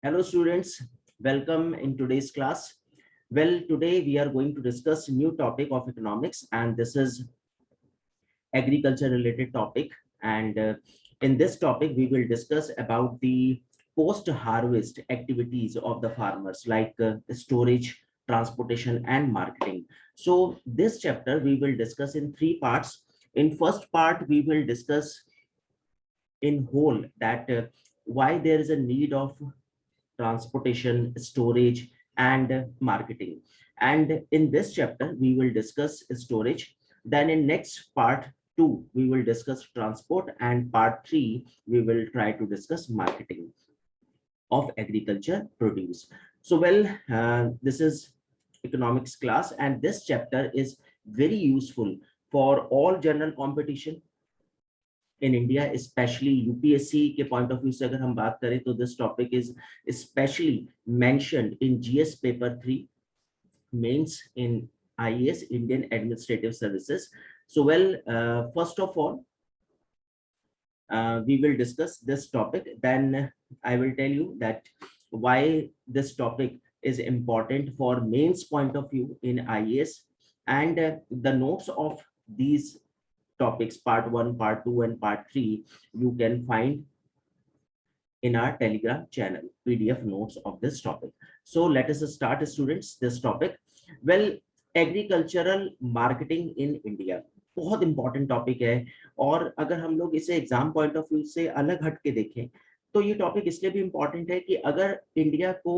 Hello students, welcome in today's class. Well, today we are going to discuss new topic of economics, and this is agriculture related topic. And in this topic we will discuss about the post harvest activities of the farmers, like storage, transportation and marketing. So this chapter we will discuss in three parts. In first part we will discuss in whole that why there is a need of transportation, storage, and marketing. And in this chapter, we will discuss storage. Then in next part two, we will discuss transport, and part three, we will try to discuss marketing of agriculture produce. So, this is economics class, and this chapter is very useful for all general competition in India, specially UPSC के point of view से अगर हम बात करें तो this topic is specially mentioned in GS paper 3 mains in IAS Indian administrative services. So first of all, we will discuss this topic. Then I will tell you that why this topic is important for mains point of view in IAS, and the notes of these topics, part 1, part 2 and part 3, you can find in our Telegram channel, PDF notes of this topic. So let us start, students, this topic. Well, agricultural marketing in India बहुत important topic है, और अगर हम लोग इसे exam point of view से अलग हट के देखें तो ये टॉपिक इसलिए भी इंपॉर्टेंट है कि अगर इंडिया को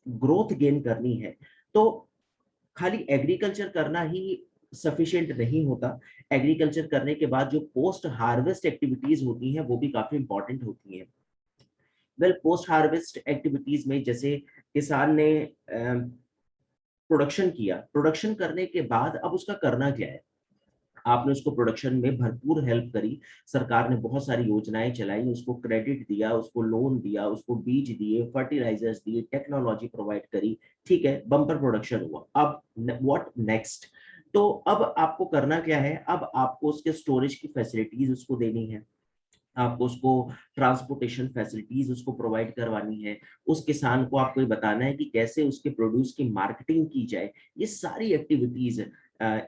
ग्रोथ गेन करनी है तो खाली एग्रीकल्चर करना ही सफिशिएंट नहीं होता. एग्रीकल्चर करने के बाद जो पोस्ट हार्वेस्ट एक्टिविटीज होती हैं वो भी काफी इंपॉर्टेंट होती हैं. वेल, पोस्ट हार्वेस्ट एक्टिविटीज में जैसे किसान ने प्रोडक्शन किया, प्रोडक्शन करने के बाद अब उसका करना क्या है. आपने उसको प्रोडक्शन में भरपूर हेल्प करी, सरकार ने बहुत सारी योजनाएं चलाई, उसको क्रेडिट दिया, उसको लोन दिया, उसको बीज दिए, फर्टिलाइजर्स दिए, टेक्नोलॉजी प्रोवाइड करी, ठीक है, बम्पर प्रोडक्शन हुआ. अब व्हाट नेक्स्ट? तो अब आपको करना क्या है, अब आपको उसके स्टोरेज की फैसिलिटीज उसको देनी है, आपको उसको ट्रांसपोर्टेशन फैसिलिटीज उसको प्रोवाइड करवानी है, उस किसान को आपको ये बताना है कि कैसे उसके प्रोड्यूस की मार्केटिंग की जाए. ये सारी एक्टिविटीज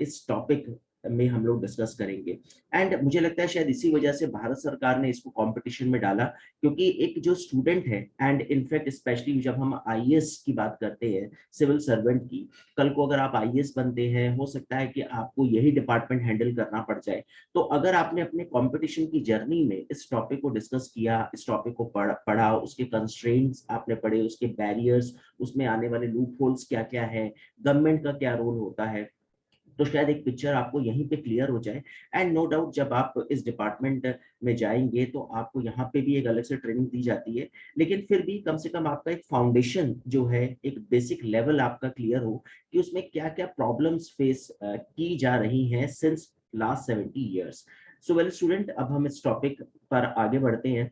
इस टॉपिक में हम लोग डिस्कस करेंगे. एंड मुझे लगता है शायद इसी वजह से भारत सरकार ने इसको कंपटीशन में डाला, क्योंकि एक जो स्टूडेंट है, एंड इनफैक्ट स्पेशली जब हम आईएएस की बात करते हैं, सिविल सर्वेंट की, कल को अगर आप आईएएस बनते हैं, हो सकता है कि आपको यही डिपार्टमेंट हैंडल करना पड़ जाए. तो अगर आपने अपने कंपटीशन की जर्नी में इस टॉपिक को डिस्कस किया, इस टॉपिक को पढ़ा, उसके कंस्ट्रेंट्स आपने पढ़े, उसके बैरियर्स, उसमें आने वाले लूप होल्स क्या क्या है, गवर्नमेंट का क्या रोल होता है, तो शायद एक पिक्चर आपको यहीं पे क्लियर हो जाए. एंड नो डाउट जब आप इस डिपार्टमेंट में जाएंगे तो आपको यहाँ पे भी एक अलग से ट्रेनिंग दी जाती है, लेकिन फिर भी कम से कम आपका एक फाउंडेशन जो है, एक बेसिक लेवल आपका क्लियर हो कि उसमें क्या क्या प्रॉब्लम्स फेस की जा रही हैं since last 70 years. So well student, अब हम इस टॉपिक पर आगे बढ़ते हैं.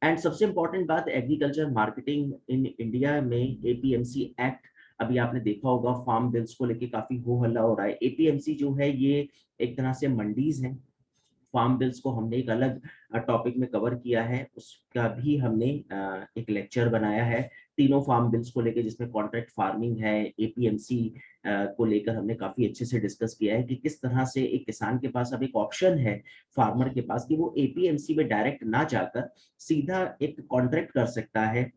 एंड सबसे इंपॉर्टेंट बात, एग्रीकल्चर मार्केटिंग इन इंडिया में एपीएमसी एक्ट, अभी आपने देखा होगा फार्म बिल्स को लेके काफी हो हल्ला हो रहा है. एपीएमसी जो है ये एक तरह से मंडीज है. फार्म बिल्स को हमने एक अलग टॉपिक में कवर किया है, उसका भी हमने एक लेक्चर बनाया है तीनों फार्म बिल्स को लेकर, जिसमें कॉन्ट्रैक्ट फार्मिंग है, एपीएमसी को लेकर हमने काफी अच्छे से डिस्कस किया है कि किस तरह से एक किसान के पास अब एक ऑप्शन है, फार्मर के पास, कि वो एपीएमसी में डायरेक्ट ना जाकर सीधा एक कॉन्ट्रैक्ट कर सकता है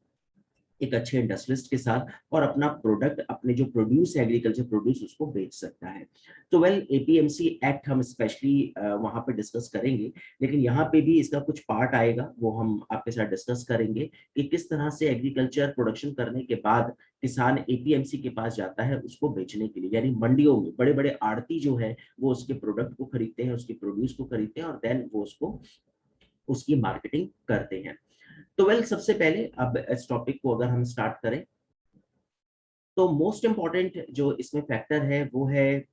एक अच्छे इंडस्ट्रियलिस्ट के साथ, और अपना प्रोडक्ट, अपने जो प्रोड्यूस है एग्रीकल्चर प्रोड्यूस, उसको बेच सकता है. तो वेल, एपीएमसी एक्ट हम स्पेशली वहां पे डिस्कस करेंगे, लेकिन यहाँ पे भी इसका कुछ पार्ट आएगा, वो हम आपके साथ डिस्कस करेंगे कि किस तरह से एग्रीकल्चर प्रोडक्शन करने के बाद किसान एपीएमसी के पास जाता है उसको बेचने के लिए, यानी मंडियों में बड़े बड़े आड़ती जो है वो उसके प्रोडक्ट को खरीदते हैं, उसके प्रोड्यूस को खरीदते हैं, और देन वो उसको उसकी मार्केटिंग करते हैं. तो वेल, सबसे पहले अब इस टॉपिक को अगर हम स्टार्ट करें तो मोस्ट इंपॉर्टेंट जो इसमें फैक्टर है वो है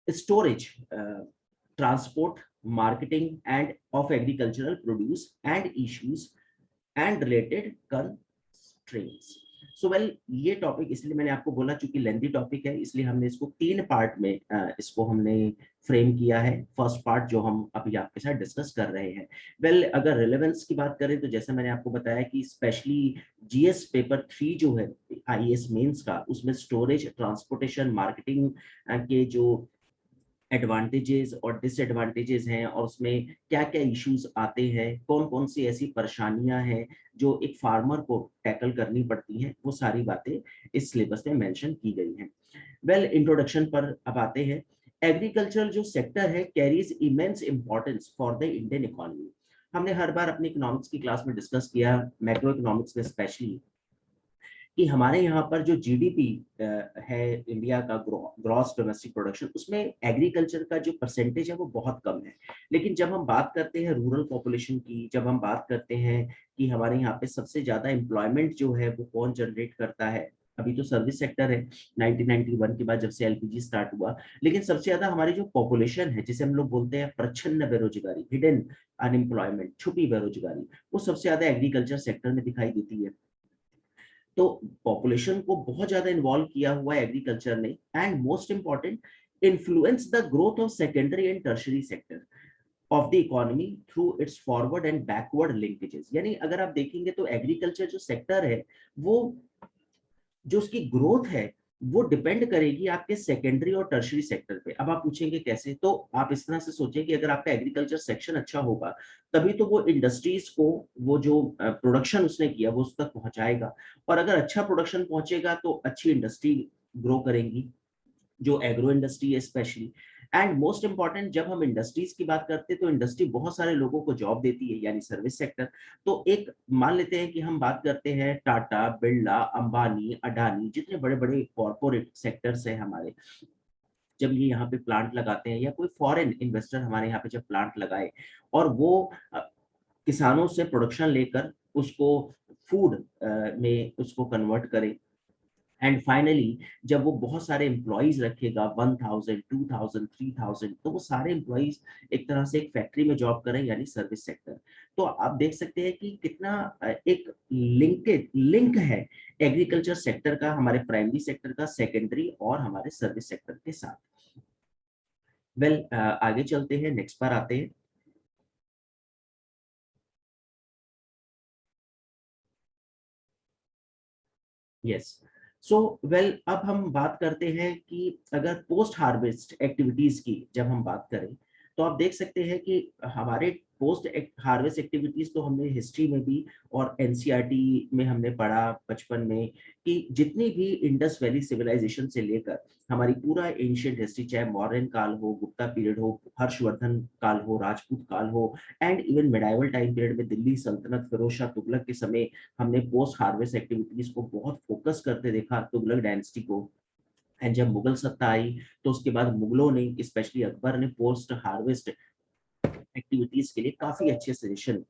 storage, transport, marketing end of agricultural produce and issues and related constraints. So well ये टॉपिक इसलिए मैंने आपको बोला, चूंकि लेंथी टॉपिक है इसलिए हमने इसको 3 पार्ट में इसको हमने फ्रेम किया है। फर्स्ट पार्ट जो हम अभी आपके साथ डिस्कस कर रहे हैं, वेल अगर रिलेवेंस की बात करें तो जैसे मैंने आपको बताया कि स्पेशली जीएस पेपर 3 जो है आईएएस मेंस का, उसमें स्टोरेज, ट्रांसपोर्टेशन, मार्केटिंग के जो एडवांटेजेस और डिसएडवांटेजेस हैं और उसमें क्या-क्या इश्यूज आते हैं, कौन-कौन सी ऐसी परेशानियां हैं जो एक फार्मर को टैकल करनी पड़ती हैं, वो सारी बातें इस सिलेबस में मेंशन की गई हैं। वेल इंट्रोडक्शन पर अब आते हैं। एग्रीकल्चर जो सेक्टर है carries immense importance for the Indian economy. हमने हर बार अपनी इकोनॉमिक्स की क्लास में डिस्कस किया, मैक्रो इकोनॉमिक्स में स्पेशली, कि हमारे यहाँ पर जो जीडीपी है इंडिया का, ग्रॉस डोमेस्टिक प्रोडक्शन, उसमें एग्रीकल्चर का जो परसेंटेज है वो बहुत कम है। लेकिन जब हम बात करते हैं रूरल पॉपुलेशन की, जब हम बात करते हैं कि हमारे यहाँ पे सबसे ज्यादा एम्प्लॉयमेंट जो है वो कौन जनरेट करता है, अभी तो सर्विस सेक्टर है 1991 के बाद जब से एलपीजी स्टार्ट हुआ, लेकिन सबसे ज्यादा हमारी जो पॉपुलेशन है, जिसे हम लोग बोलते हैं प्रच्छन्न बेरोजगारी, हिडन अनएम्प्लॉयमेंट, छुपी बेरोजगारी, वो सबसे ज्यादा एग्रीकल्चर सेक्टर में दिखाई देती है। तो पॉपुलेशन को बहुत ज्यादा इन्वॉल्व किया हुआ है एग्रीकल्चर ने, and most important, influence the growth of secondary and tertiary sector of the economy through it's forward and backward linkages. यानी अगर आप देखेंगे तो एग्रीकल्चर जो सेक्टर है वो, जो उसकी ग्रोथ है, वो डिपेंड करेगी आपके सेकेंडरी और टर्शरी सेक्टर पे। अब आप पूछेंगे कैसे, तो आप इस तरह से सोचें कि अगर आपका एग्रीकल्चर सेक्शन अच्छा होगा तभी तो वो इंडस्ट्रीज को, वो जो प्रोडक्शन उसने किया वो उस तक पहुंचाएगा, और अगर अच्छा प्रोडक्शन पहुंचेगा तो अच्छी इंडस्ट्री ग्रो करेंगी, जो एग्रो इंडस्ट्री है स्पेशली। एंड मोस्ट इंपॉर्टेंट, जब हम इंडस्ट्रीज की बात करते हैं तो इंडस्ट्री बहुत सारे लोगों को जॉब देती है, यानी सर्विस सेक्टर। तो एक मान लेते हैं कि हम बात करते हैं टाटा, बिरला, अंबानी, अडानी, जितने बड़े बड़े कॉर्पोरेट सेक्टर्स हैं हमारे, जब ये यहाँ पे प्लांट लगाते हैं, या कोई फॉरेन इन्वेस्टर हमारे यहाँ पे जब प्लांट लगाए और वो अ, किसानों से प्रोडक्शन लेकर उसको फूड में उसको कन्वर्ट करे, एंड फाइनली जब वो बहुत सारे एम्प्लॉयज रखेगा, 1000, 2000, 3000, तो वो सारे एम्प्लॉयज एक तरह से एक फैक्ट्री में जॉब करें, यानी सर्विस सेक्टर। तो आप देख सकते हैं कि कितना एक लिंक है एग्रीकल्चर सेक्टर का हमारे प्राइमरी सेक्टर का, सेकेंडरी और हमारे सर्विस सेक्टर के साथ। वेल आगे चलते हैं, नेक्स्ट पर आते हैं। यस, सो वेल अब हम बात करते हैं कि अगर पोस्ट हार्वेस्ट एक्टिविटीज की जब हम बात करें, तो आप देख सकते हैं कि हमारे पोस्ट हार्वेस्ट एक्टिविटीज तो हमने हिस्ट्री में भी और एनसीईआरटी में हमने पढ़ा बचपन में, कि जितनी भी इंडस वैली सिविलाइजेशन से लेकर हमारी पूरा एंशियंट हिस्ट्री, चाहे मौर्यन काल हो, गुप्ता पीरियड हो, हर्षवर्धन काल हो, राजपूत काल हो, and even medieval time period में दिल्ली सल्तनत, फिरोज शाह तुगलक के समय, हमने पोस्ट हार्वेस्ट एक्टिविटीज को बहुत फोकस करते देखा, तुगलक डायनेस्टी को। एंड जब मुगल सत्ता आई तो उसके बाद मुगलों ने, स्पेशली अकबर ने, पोस्ट हार्वेस्ट एक्टिविटीज के लिए काफी अच्छे सजेशन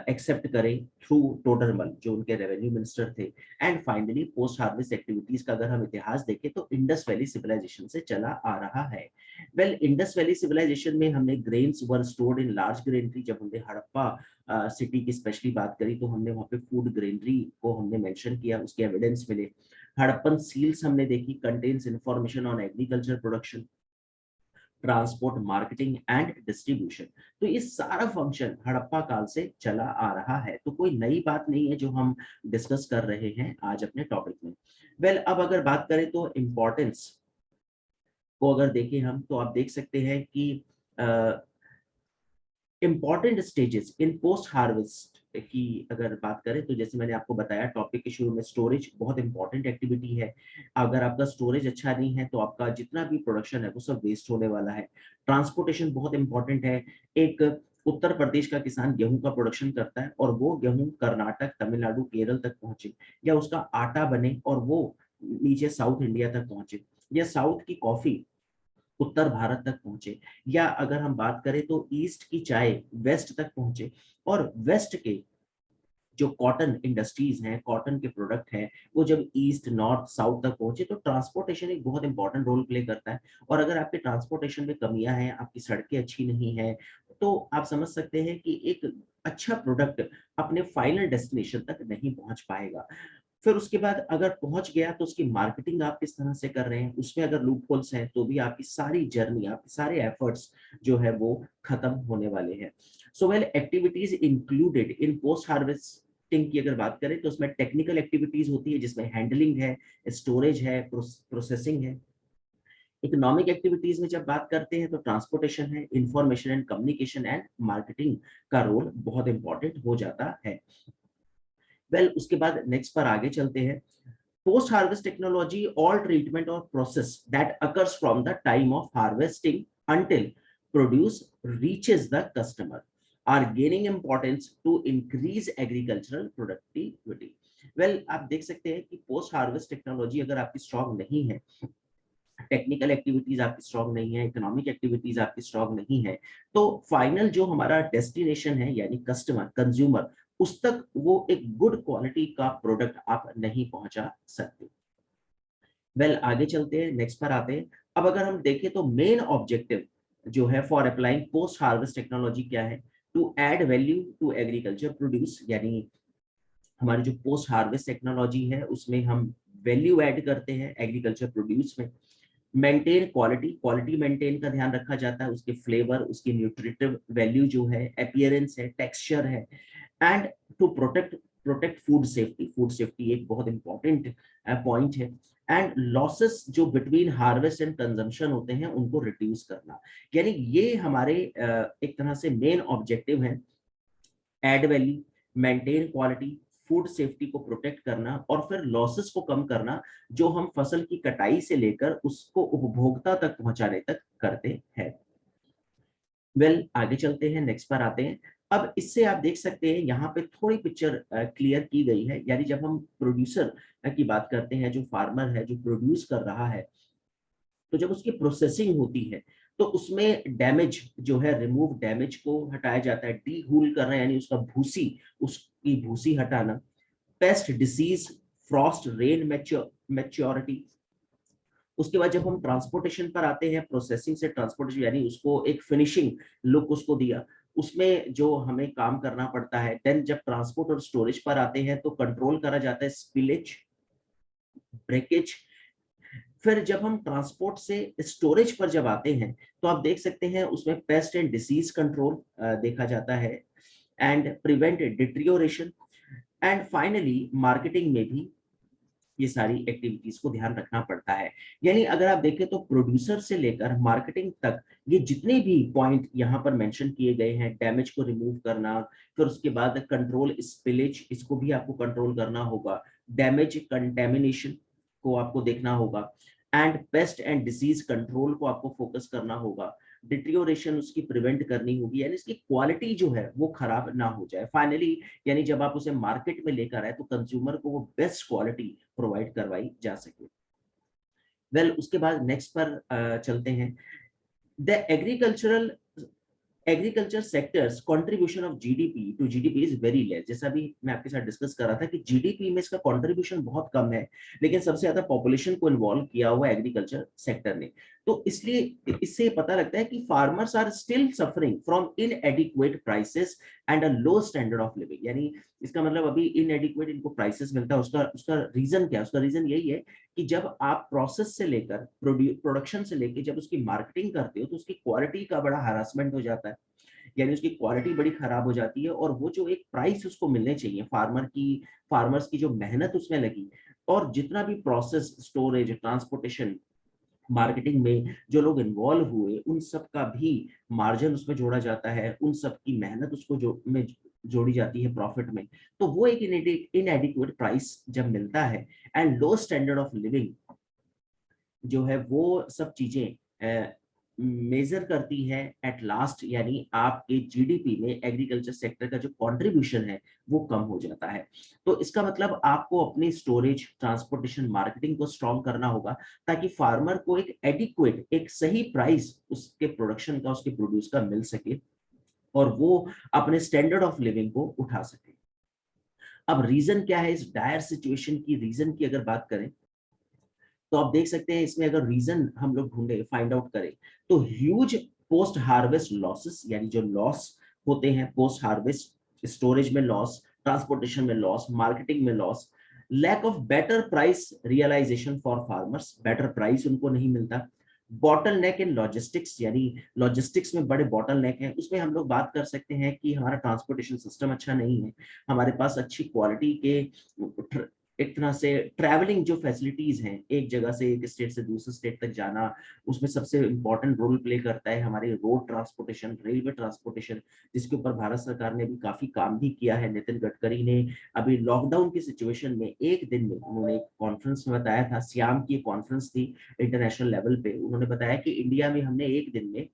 एक्सेप्ट करें थ्रू टोडरमल, जो उनके रेवेन्यू मिनिस्टर थे। And finally post harvest activities का अगर हम इतिहास देखें तो इंडस वैली सिविलाइजेशन से चला आ रहा है। वेल इंडस वैली सिविलाइजेशन में हमने grains were stored in large granary, जब हमने हड़प्पा सिटी की स्पेशली बात करी तो हमने वहाँ पे फूड ग्रेनरी को हमने मेंशन किया, उसके एविडेंस मिले। हड़प्पन सील्स हमने देखी, contains information on agriculture production, transport, marketing and distribution. तो ये सारा फंक्शन हड़प्पा काल से चला आ रहा है, तो कोई नई बात नहीं है जो हम डिस्कस कर रहे हैं आज अपने टॉपिक में। वेल अब अगर बात करें तो इम्पोर्टेंस को अगर देखें हम, तो आप देख सकते हैं कि important stages in post harvest की अगर बात करें तो जैसे मैंने आपको बताया टॉपिक के शुरू में, स्टोरेज बहुत इंपॉर्टेंट एक्टिविटी है। अगर आपका स्टोरेज अच्छा नहीं है तो आपका जितना भी प्रोडक्शन है वो सब वेस्ट होने वाला है। ट्रांसपोर्टेशन बहुत इंपॉर्टेंट है। एक उत्तर प्रदेश का किसान गेहूं का प्रोडक्शन करता है और वो गेहूं कर्नाटक, तमिलनाडु, केरल तक पहुंचे, या उसका आटा बने और वो नीचे साउथ इंडिया तक पहुंचे, या साउथ की कॉफी उत्तर भारत तक पहुंचे, या अगर हम बात करें तो ईस्ट की चाय वेस्ट तक पहुंचे, और वेस्ट के जो कॉटन इंडस्ट्रीज हैं, कॉटन के प्रोडक्ट हैं, वो जब ईस्ट, नॉर्थ, साउथ तक पहुंचे, तो ट्रांसपोर्टेशन एक बहुत इंपॉर्टेंट रोल प्ले करता है। और अगर आपके ट्रांसपोर्टेशन में कमियां हैं, आपकी सड़कें अच्छी नहीं है, तो आप समझ सकते हैं कि एक अच्छा प्रोडक्ट अपने फाइनल डेस्टिनेशन तक नहीं पहुंच पाएगा। फिर उसके बाद अगर पहुंच गया तो उसकी मार्केटिंग आप किस तरह से कर रहे हैं, उसमें अगर लूप होल्स हैं तो भी आपकी सारी जर्नी, आपके सारे एफर्ट्स जो है वो खत्म होने वाले हैं। So well activities included in post harvesting की अगर बात करें तो उसमें टेक्निकल एक्टिविटीज होती है जिसमें हैंडलिंग है, स्टोरेज है, प्रोसेसिंग है। इकोनॉमिक एक्टिविटीज में जब बात करते हैं तो ट्रांसपोर्टेशन है, information and communication and marketing का रोल बहुत इंपॉर्टेंट हो जाता है। वेल उसके बाद नेक्स्ट पर आगे चलते हैं। Post harvest technology all treatment और process that occurs from the time of harvesting until produce reaches the customer are gaining importance to increase agricultural productivity। Well आप देख सकते हैं कि पोस्ट हार्वेस्ट टेक्नोलॉजी अगर आपकी स्ट्रांग नहीं है, टेक्निकल एक्टिविटीज आपकी स्ट्रांग नहीं है, इकोनॉमिक एक्टिविटीज आपकी स्ट्रांग नहीं है, तो फाइनल जो हमारा डेस्टिनेशन है यानी कस्टमर, कंज्यूमर, उस तक वो एक गुड क्वालिटी का प्रोडक्ट आप नहीं पहुंचा सकते। वेल आगे चलते हैं, नेक्स्ट पर आते हैं। अब अगर हम देखें तो मेन ऑब्जेक्टिव जो है for applying post harvest technology क्या है? To add value to agriculture produce, यानी हमारी जो पोस्ट हार्वेस्ट टेक्नोलॉजी है उसमें हम वैल्यू ऐड करते हैं एग्रीकल्चर प्रोड्यूस में। मेंटेन क्वालिटी, क्वालिटी मेंटेन का ध्यान रखा जाता है, उसके फ्लेवर, उसकी न्यूट्रिटिव वैल्यू जो है, अपीयरेंस है, टेक्सचर है। And to protect protect food safety, food safety एक बहुत इंपॉर्टेंट पॉइंट है। एंड लॉसेस जो बिटवीन हार्वेस्ट एंड कंजम्पशन होते हैं उनको रिड्यूस करना। यानी ये हमारे एक तरह से मेन ऑब्जेक्टिव है, add value, maintain quality, food safety को प्रोटेक्ट करना और फिर लॉसेस को कम करना जो हम फसल की कटाई से लेकर उसको उपभोक्ता तक पहुंचाने तक करते हैं। वेल आगे चलते हैं, नेक्स्ट पर आते हैं। अब इससे आप देख सकते हैं यहाँ पे थोड़ी पिक्चर क्लियर की गई है, यानी जब हम प्रोड्यूसर की बात करते हैं, जो फार्मर है जो प्रोड्यूस कर रहा है, तो जब उसकी प्रोसेसिंग होती है तो उसमें डैमेज जो है, रिमूव डैमेज को हटाया जाता है, डी हूल करना यानी उसका भूसी, उसकी भूसी हटाना, paste disease, Frost, rain maturity. उसके बाद जब हम ट्रांसपोर्टेशन पर आते हैं, प्रोसेसिंग से ट्रांसपोर्टेशन यानी उसको एक फिनिशिंग लुक उसको दिया, उसमें जो हमें काम करना पड़ता है। देन जब ट्रांसपोर्ट और स्टोरेज पर आते हैं तो कंट्रोल करा जाता है स्पिलेज, ब्रेकेज। फिर जब हम ट्रांसपोर्ट से स्टोरेज पर जब आते हैं तो आप देख सकते हैं उसमें पेस्ट एंड डिसीज कंट्रोल देखा जाता है and prevent deterioration. And finally marketing में भी ये सारी एक्टिविटीज को ध्यान रखना पड़ता है। यानी अगर आप देखें तो प्रोड्यूसर से लेकर मार्केटिंग तक ये जितने भी पॉइंट यहाँ पर मेंशन किए गए हैं, डैमेज को रिमूव करना, फिर उसके बाद कंट्रोल स्पिलेज, इसको भी आपको कंट्रोल करना होगा, डैमेज कंटेमिनेशन को आपको देखना होगा, and paste and disease control को आपको फोकस करना होगा, डिट्रियोरेशन उसकी प्रिवेंट करनी होगी, यानी इसकी क्वालिटी जो है वो खराब ना हो जाए फाइनली। यानी जब आप उसे मार्केट में लेकर आए तो कंज्यूमर को वो बेस्ट क्वालिटी प्रोवाइड करवाई जा सके। वेल उसके बाद नेक्स्ट पर चलते हैं। The agriculture sector's contribution of GDP to GDP is very less. जैसा भी मैं आपके साथ डिस्कस कर रहा था कि जीडीपी में इसका कंट्रीब्यूशन बहुत कम है, लेकिन सबसे ज्यादा पॉपुलेशन को इन्वॉल्व किया हुआ एग्रीकल्चर सेक्टर ने। तो इसलिए इससे पता लगता है कि farmers are still suffering from inadequate prices and a low standard of living. यानी इसका मतलब अभी इनएडिक्वेट इनको प्राइसेस मिलता है, उसका उसका रीजन क्या है? उसका रीजन यही है कि जब आप प्रोसेस से लेकर प्रोडक्शन से लेकर जब उसकी मार्केटिंग करते हो तो उसकी क्वालिटी का बड़ा हरासमेंट हो जाता है, यानी उसकी क्वालिटी बड़ी खराब हो जाती है और वो जो एक प्राइस उसको मिलने चाहिए फार्मर्स की जो मेहनत उसमें लगी और जितना भी प्रोसेस, स्टोरेज, ट्रांसपोर्टेशन, मार्केटिंग में जो लोग इन्वॉल्व हुए उन सब का भी मार्जिन उसमें जोड़ा जाता है, उन सब की मेहनत उसको जोड़ी जाती है प्रॉफिट में। तो वो एक इनएडिक्वेट प्राइस जब मिलता है and low standard of living जो है वो सब चीजें मेजर करती है एट लास्ट, यानी आपके जीडीपी में एग्रीकल्चर सेक्टर का जो कंट्रीब्यूशन है वो कम हो जाता है। तो इसका मतलब आपको अपनी स्टोरेज, ट्रांसपोर्टेशन, मार्केटिंग को स्ट्रॉन्ग करना होगा ताकि फार्मर को एक एडिक्वेट, एक सही प्राइस उसके प्रोडक्शन का, उसके प्रोड्यूस का मिल सके और वो अपने स्टैंडर्ड ऑफ लिविंग को उठा सके। अब रीजन क्या है इस डायर सिचुएशन की? रीजन की अगर बात करें तो आप देख सकते हैं इसमें अगर रीजन हम लोग ढूंढे, फाइंड आउट करें तो ह्यूज पोस्ट हार्वेस्ट लॉसेस, यानी जो लॉस होते हैं पोस्ट हार्वेस्ट, स्टोरेज में लॉस, ट्रांसपोर्टेशन में लॉस, मार्केटिंग में loss, lack of better price realisation for farmers, better price उनको नहीं मिलता, बॉटल नेक इन लॉजिस्टिक्स, यानी लॉजिस्टिक्स में बड़े बॉटल नेक है। उसमें हम लोग बात कर सकते हैं कि हमारा ट्रांसपोर्टेशन सिस्टम अच्छा नहीं है, हमारे पास अच्छी क्वालिटी के एक तरह से ट्रैवलिंग जो फैसिलिटीज हैं, एक जगह से एक स्टेट से दूसरे स्टेट तक जाना, उसमें सबसे इंपॉर्टेंट रोल प्ले करता है हमारी रोड ट्रांसपोर्टेशन, रेलवे ट्रांसपोर्टेशन, जिसके ऊपर भारत सरकार ने भी काफी काम भी किया है। नितिन गडकरी ने अभी लॉकडाउन की सिचुएशन में एक दिन में उन्होंने एक कॉन्फ्रेंस में बताया था, सियाम की कॉन्फ्रेंस थी इंटरनेशनल लेवल पे, उन्होंने बताया कि इंडिया में हमने एक दिन में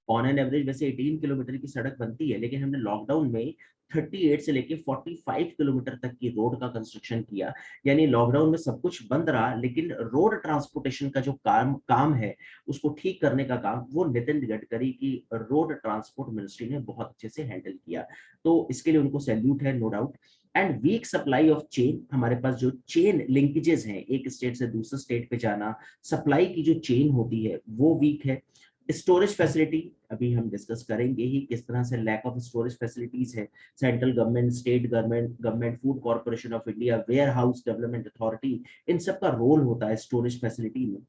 ऑन एन एवरेज वैसे 18 किलोमीटर की सड़क बनती है, लेकिन हमने लॉकडाउन में 38 से लेके 45 किलोमीटर तक की रोड का कंस्ट्रक्शन किया। यानी लॉकडाउन में सब कुछ बंद रहा, लेकिन रोड ट्रांसपोर्टेशन का जो काम है उसको ठीक करने का काम वो नितिन गडकरी की रोड ट्रांसपोर्ट मिनिस्ट्री ने बहुत अच्छे से हैंडल किया। तो इसके लिए उनको सैल्यूट है, no doubt. And weak supply of chain, हमारे पास जो चेन लिंकेजेस हैं, एक स्टेट से दूसरे स्टेट पे जाना, सप्लाई की जो चेन होती है वो वीक है। स्टोरेज फैसिलिटी अभी हम डिस्कस करेंगे ही, किस तरह से लैक ऑफ स्टोरेज फैसिलिटीज है। Central government, state government, food corporation of India, ware house development authority, इन सब का रोल होता है स्टोरेज फैसिलिटी में।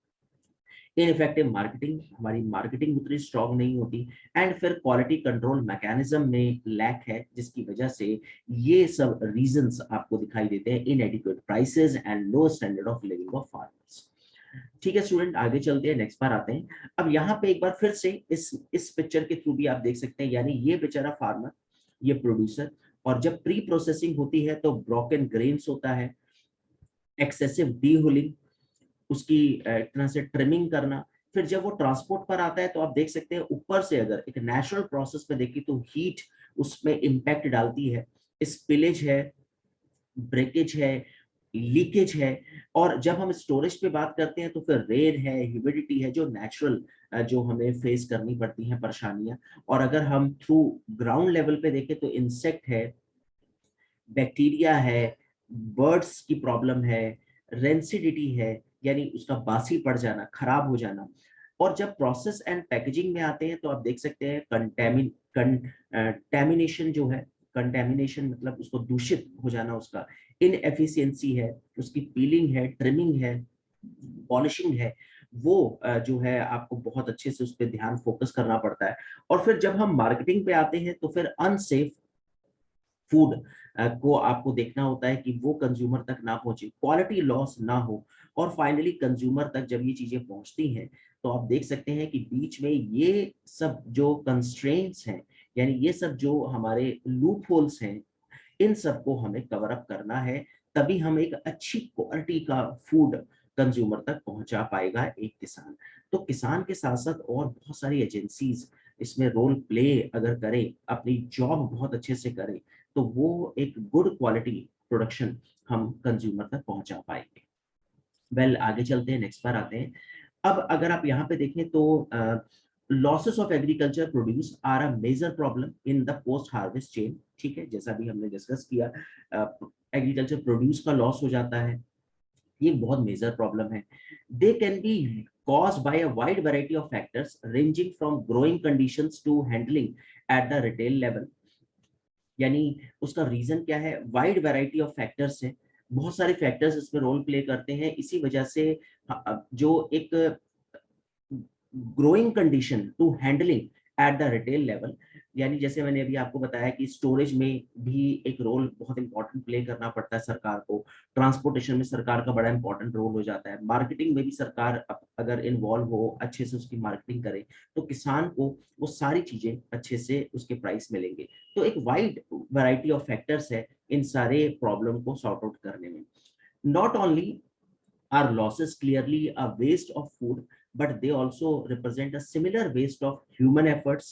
इनइफेक्टिव मार्केटिंग, हमारी मार्केटिंग उतनी स्ट्रॉन्ग नहीं होती। एंड फिर क्वालिटी कंट्रोल मैकेनिज्म में लैक है, जिसकी वजह से ये सब रीजंस आपको दिखाई देते हैं, इनएडिक्वेट prices and low standard of living of farmers. ठीक है स्टूडेंट, आगे चलते हैं, नेक्स्ट बार आते हैं। अब यहाँ पे एक बार फिर से इस पिक्चर के थ्रू भी आप देख सकते हैं, यानी ये बेचारा फार्मर, ये प्रोड्यूसर, और जब प्री प्रोसेसिंग होती है तो ब्रोकन ग्रेन्स होता है, एक्सेसिव डीहुलिंग, उसकी एक तरह से ट्रिमिंग करना। फिर जब वो ट्रांसपोर्ट पर आता है तो आप देख सकते हैं ऊपर से अगर एक नेचुरल प्रोसेस में देखिए तो हीट उसमें इम्पैक्ट डालती है, स्पिलेज है, ब्रेकेज है, लीकेज है। और जब हम स्टोरेज पे बात करते हैं तो फिर रेन है, ह्यूमिडिटी है, जो नेचुरल जो हमें फेस करनी पड़ती हैं परेशानियां। और अगर हम थ्रू ग्राउंड लेवल पे देखें तो इंसेक्ट है, बैक्टीरिया है, बर्ड्स की प्रॉब्लम है, रेंसिडिटी है, यानी उसका बासी पड़ जाना, खराब हो जाना। और जब प्रोसेस एंड पैकेजिंग में आते हैं तो आप देख सकते हैं कंटेमिनेशन जो है, कंटेमिनेशन मतलब उसको दूषित हो जाना, उसका इनएफिशिएंसी है, उसकी पीलिंग है, ट्रिमिंग है, पॉलिशिंग है, वो जो है आपको बहुत अच्छे से उस पर ध्यान फोकस करना पड़ता है। और फिर जब हम मार्केटिंग पे आते हैं तो फिर अनसेफ फूड को आपको देखना होता है कि वो कंज्यूमर तक ना पहुंचे, क्वालिटी लॉस ना हो, और फाइनली कंज्यूमर तक जब ये चीजें पहुंचती हैं तो आप देख सकते हैं कि बीच में ये सब जो कंस्ट्रेंट्स हैं, यानी ये सब जो हमारे लूप होल्स हैं, इन सबको हमें कवर अप करना है, तभी हम एक अच्छी क्वालिटी का फूड कंज्यूमर तक पहुंचा पाएगा एक किसान। तो किसान के साथ साथ और बहुत सारी एजेंसीज इसमें रोल प्ले अगर करें, अपनी जॉब बहुत अच्छे से करें, तो वो एक गुड क्वालिटी प्रोडक्शन हम कंज्यूमर तक पहुंचा पाएंगे। वेल, आगे चलते हैं, नेक्स्ट बार आते हैं। अब अगर आप यहाँ पे देखें तो losses of agriculture produce are a major problem in the post harvest chain. ठीक है, जैसा भी हमने डिस्कस किया, एग्रीकल्चर प्रोड्यूस का लॉस हो जाता है, ये बहुत मेजर प्रॉब्लम है। They can be caused by a wide variety of factors ranging from growing conditions to handling at the retail level। यानी उसका रीजन क्या है, वाइड वैरायटी ऑफ फैक्टर्स है, बहुत सारे फैक्टर्स इसमें रोल प्ले करते हैं। इसी वजह से जो एक growing condition to handling at the retail level, यानी जैसे मैंने अभी आपको बताया कि स्टोरेज में भी एक रोल बहुत इंपॉर्टेंट प्ले करना पड़ता है सरकार को, ट्रांसपोर्टेशन में सरकार का बड़ा इंपॉर्टेंट रोल हो जाता है, मार्केटिंग में भी सरकार अगर इन्वॉल्व हो, अच्छे से उसकी मार्केटिंग करे, तो किसान को वो सारी चीजें अच्छे से उसके प्राइस मिलेंगे। तो एक वाइड वैरायटी ऑफ फैक्टर्स है इन सारे प्रॉब्लम को सॉर्ट आउट करने में। Not only are losses clearly a waste of food, but they also represent a similar waste of human efforts,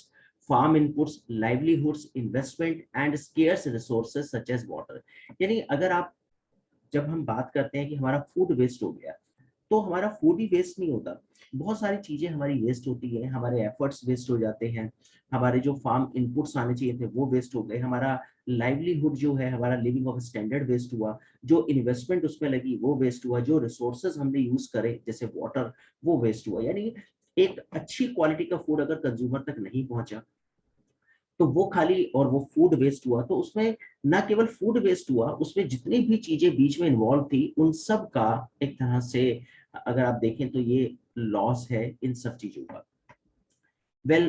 farm inputs, livelihoods, investment, and scarce resources such as water। यानी अगर आप, जब हम बात करते हैं कि हमारा फूड वेस्ट हो गया, तो हमारा फूड ही वेस्ट नहीं होता, बहुत सारी चीजें हमारी वेस्ट होती है, हमारे एफर्ट्स वेस्ट हो जाते हैं, हमारे जो फार्म इनपुट्स आने चाहिए थे वो वेस्ट हो गए, हमारा लाइवलीहुड जो है, हमारा लिविंग ऑफ स्टैंडर्ड वेस्ट हुआ, जो इन्वेस्टमेंट उसमें लगी वो वेस्ट हुआ, जो रिसोर्सेज हमने यूज करे जैसे वाटर वो वेस्ट हुआ। यानी एक अच्छी क्वालिटी का फूड अगर कंज्यूमर तक नहीं पहुंचा तो वो खाली और वो फूड वेस्ट हुआ, तो उसमें ना केवल फूड वेस्ट हुआ, उसमें जितनी भी चीजें बीच में इन्वॉल्व थी उन सब का एक तरह से अगर आप देखें तो ये लॉस है इन सब चीजों का।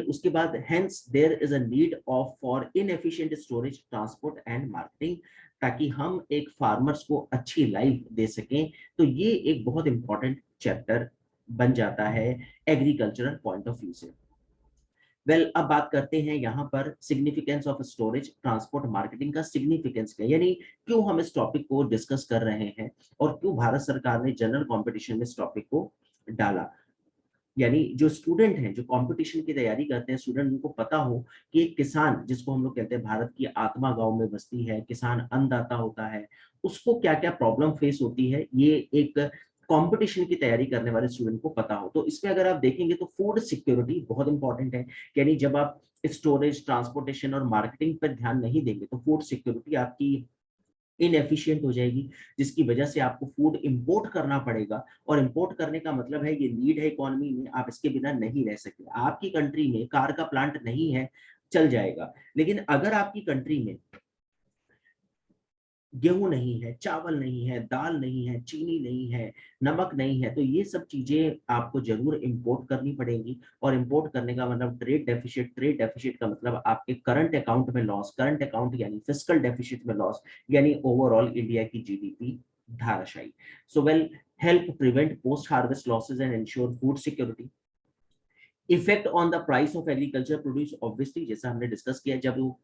उसके बाद hence there is a need of for inefficient storage, transport and marketing, ताकि हम एक फार्मर्स को अच्छी लाइफ दे सकें। तो ये एक बहुत इंपॉर्टेंट चैप्टर बन जाता है एग्रीकल्चरल पॉइंट ऑफ व्यू से। अब बात करते हैं यहाँ पर significance of storage, transport, marketing का सिग्निफिकेंस क्या, यानी क्यों हम इस टॉपिक को डिस्कस कर रहे हैं और क्यों भारत सरकार ने जनरल कंपटीशन में इस टॉपिक को डाला। यानी जो स्टूडेंट हैं, जो कंपटीशन की तैयारी करते हैं स्टूडेंट, उनको पता हो कि एक किसान, जिसको हम लोग कहते हैं भारत की आत्मा गांव में बसती है, किसान अन्नदाता होता है, उसको क्या क्या प्रॉब्लम फेस होती है, ये एक कंपटीशन की तैयारी करने वाले स्टूडेंट को पता हो। तो इसमें अगर आप देखेंगे तो फूड सिक्योरिटी बहुत इंपॉर्टेंट है। यानी जब आप स्टोरेज, ट्रांसपोर्टेशन और मार्केटिंग पर ध्यान नहीं देंगे तो फूड सिक्योरिटी आपकी इनएफिशिएंट हो जाएगी, जिसकी वजह से आपको फूड इंपोर्ट करना पड़ेगा। और इंपोर्ट करने का मतलब है, ये नीड है इकोनॉमी में, आप इसके बिना नहीं रह सकते। आपकी कंट्री में कार का प्लांट नहीं है, चल जाएगा, लेकिन अगर आपकी कंट्री में गेहूं नहीं है, चावल नहीं है, दाल नहीं है, चीनी नहीं है, नमक नहीं है, तो ये सब चीजें आपको जरूर इंपोर्ट करनी पड़ेंगी। और इंपोर्ट करने का मतलब ट्रेड डेफिसिट, ट्रेड डेफिसिट का मतलब आपके करंट अकाउंट में लॉस, करंट अकाउंट यानी फिस्कल डेफिसिट में लॉस, यानी ओवरऑल इंडिया की जीडीपी धाराशायी। So help prevent post harvest losses and ensure food security. Effect on the price of agriculture produce, obviously जैसा हमने डिस्कस किया, जब वो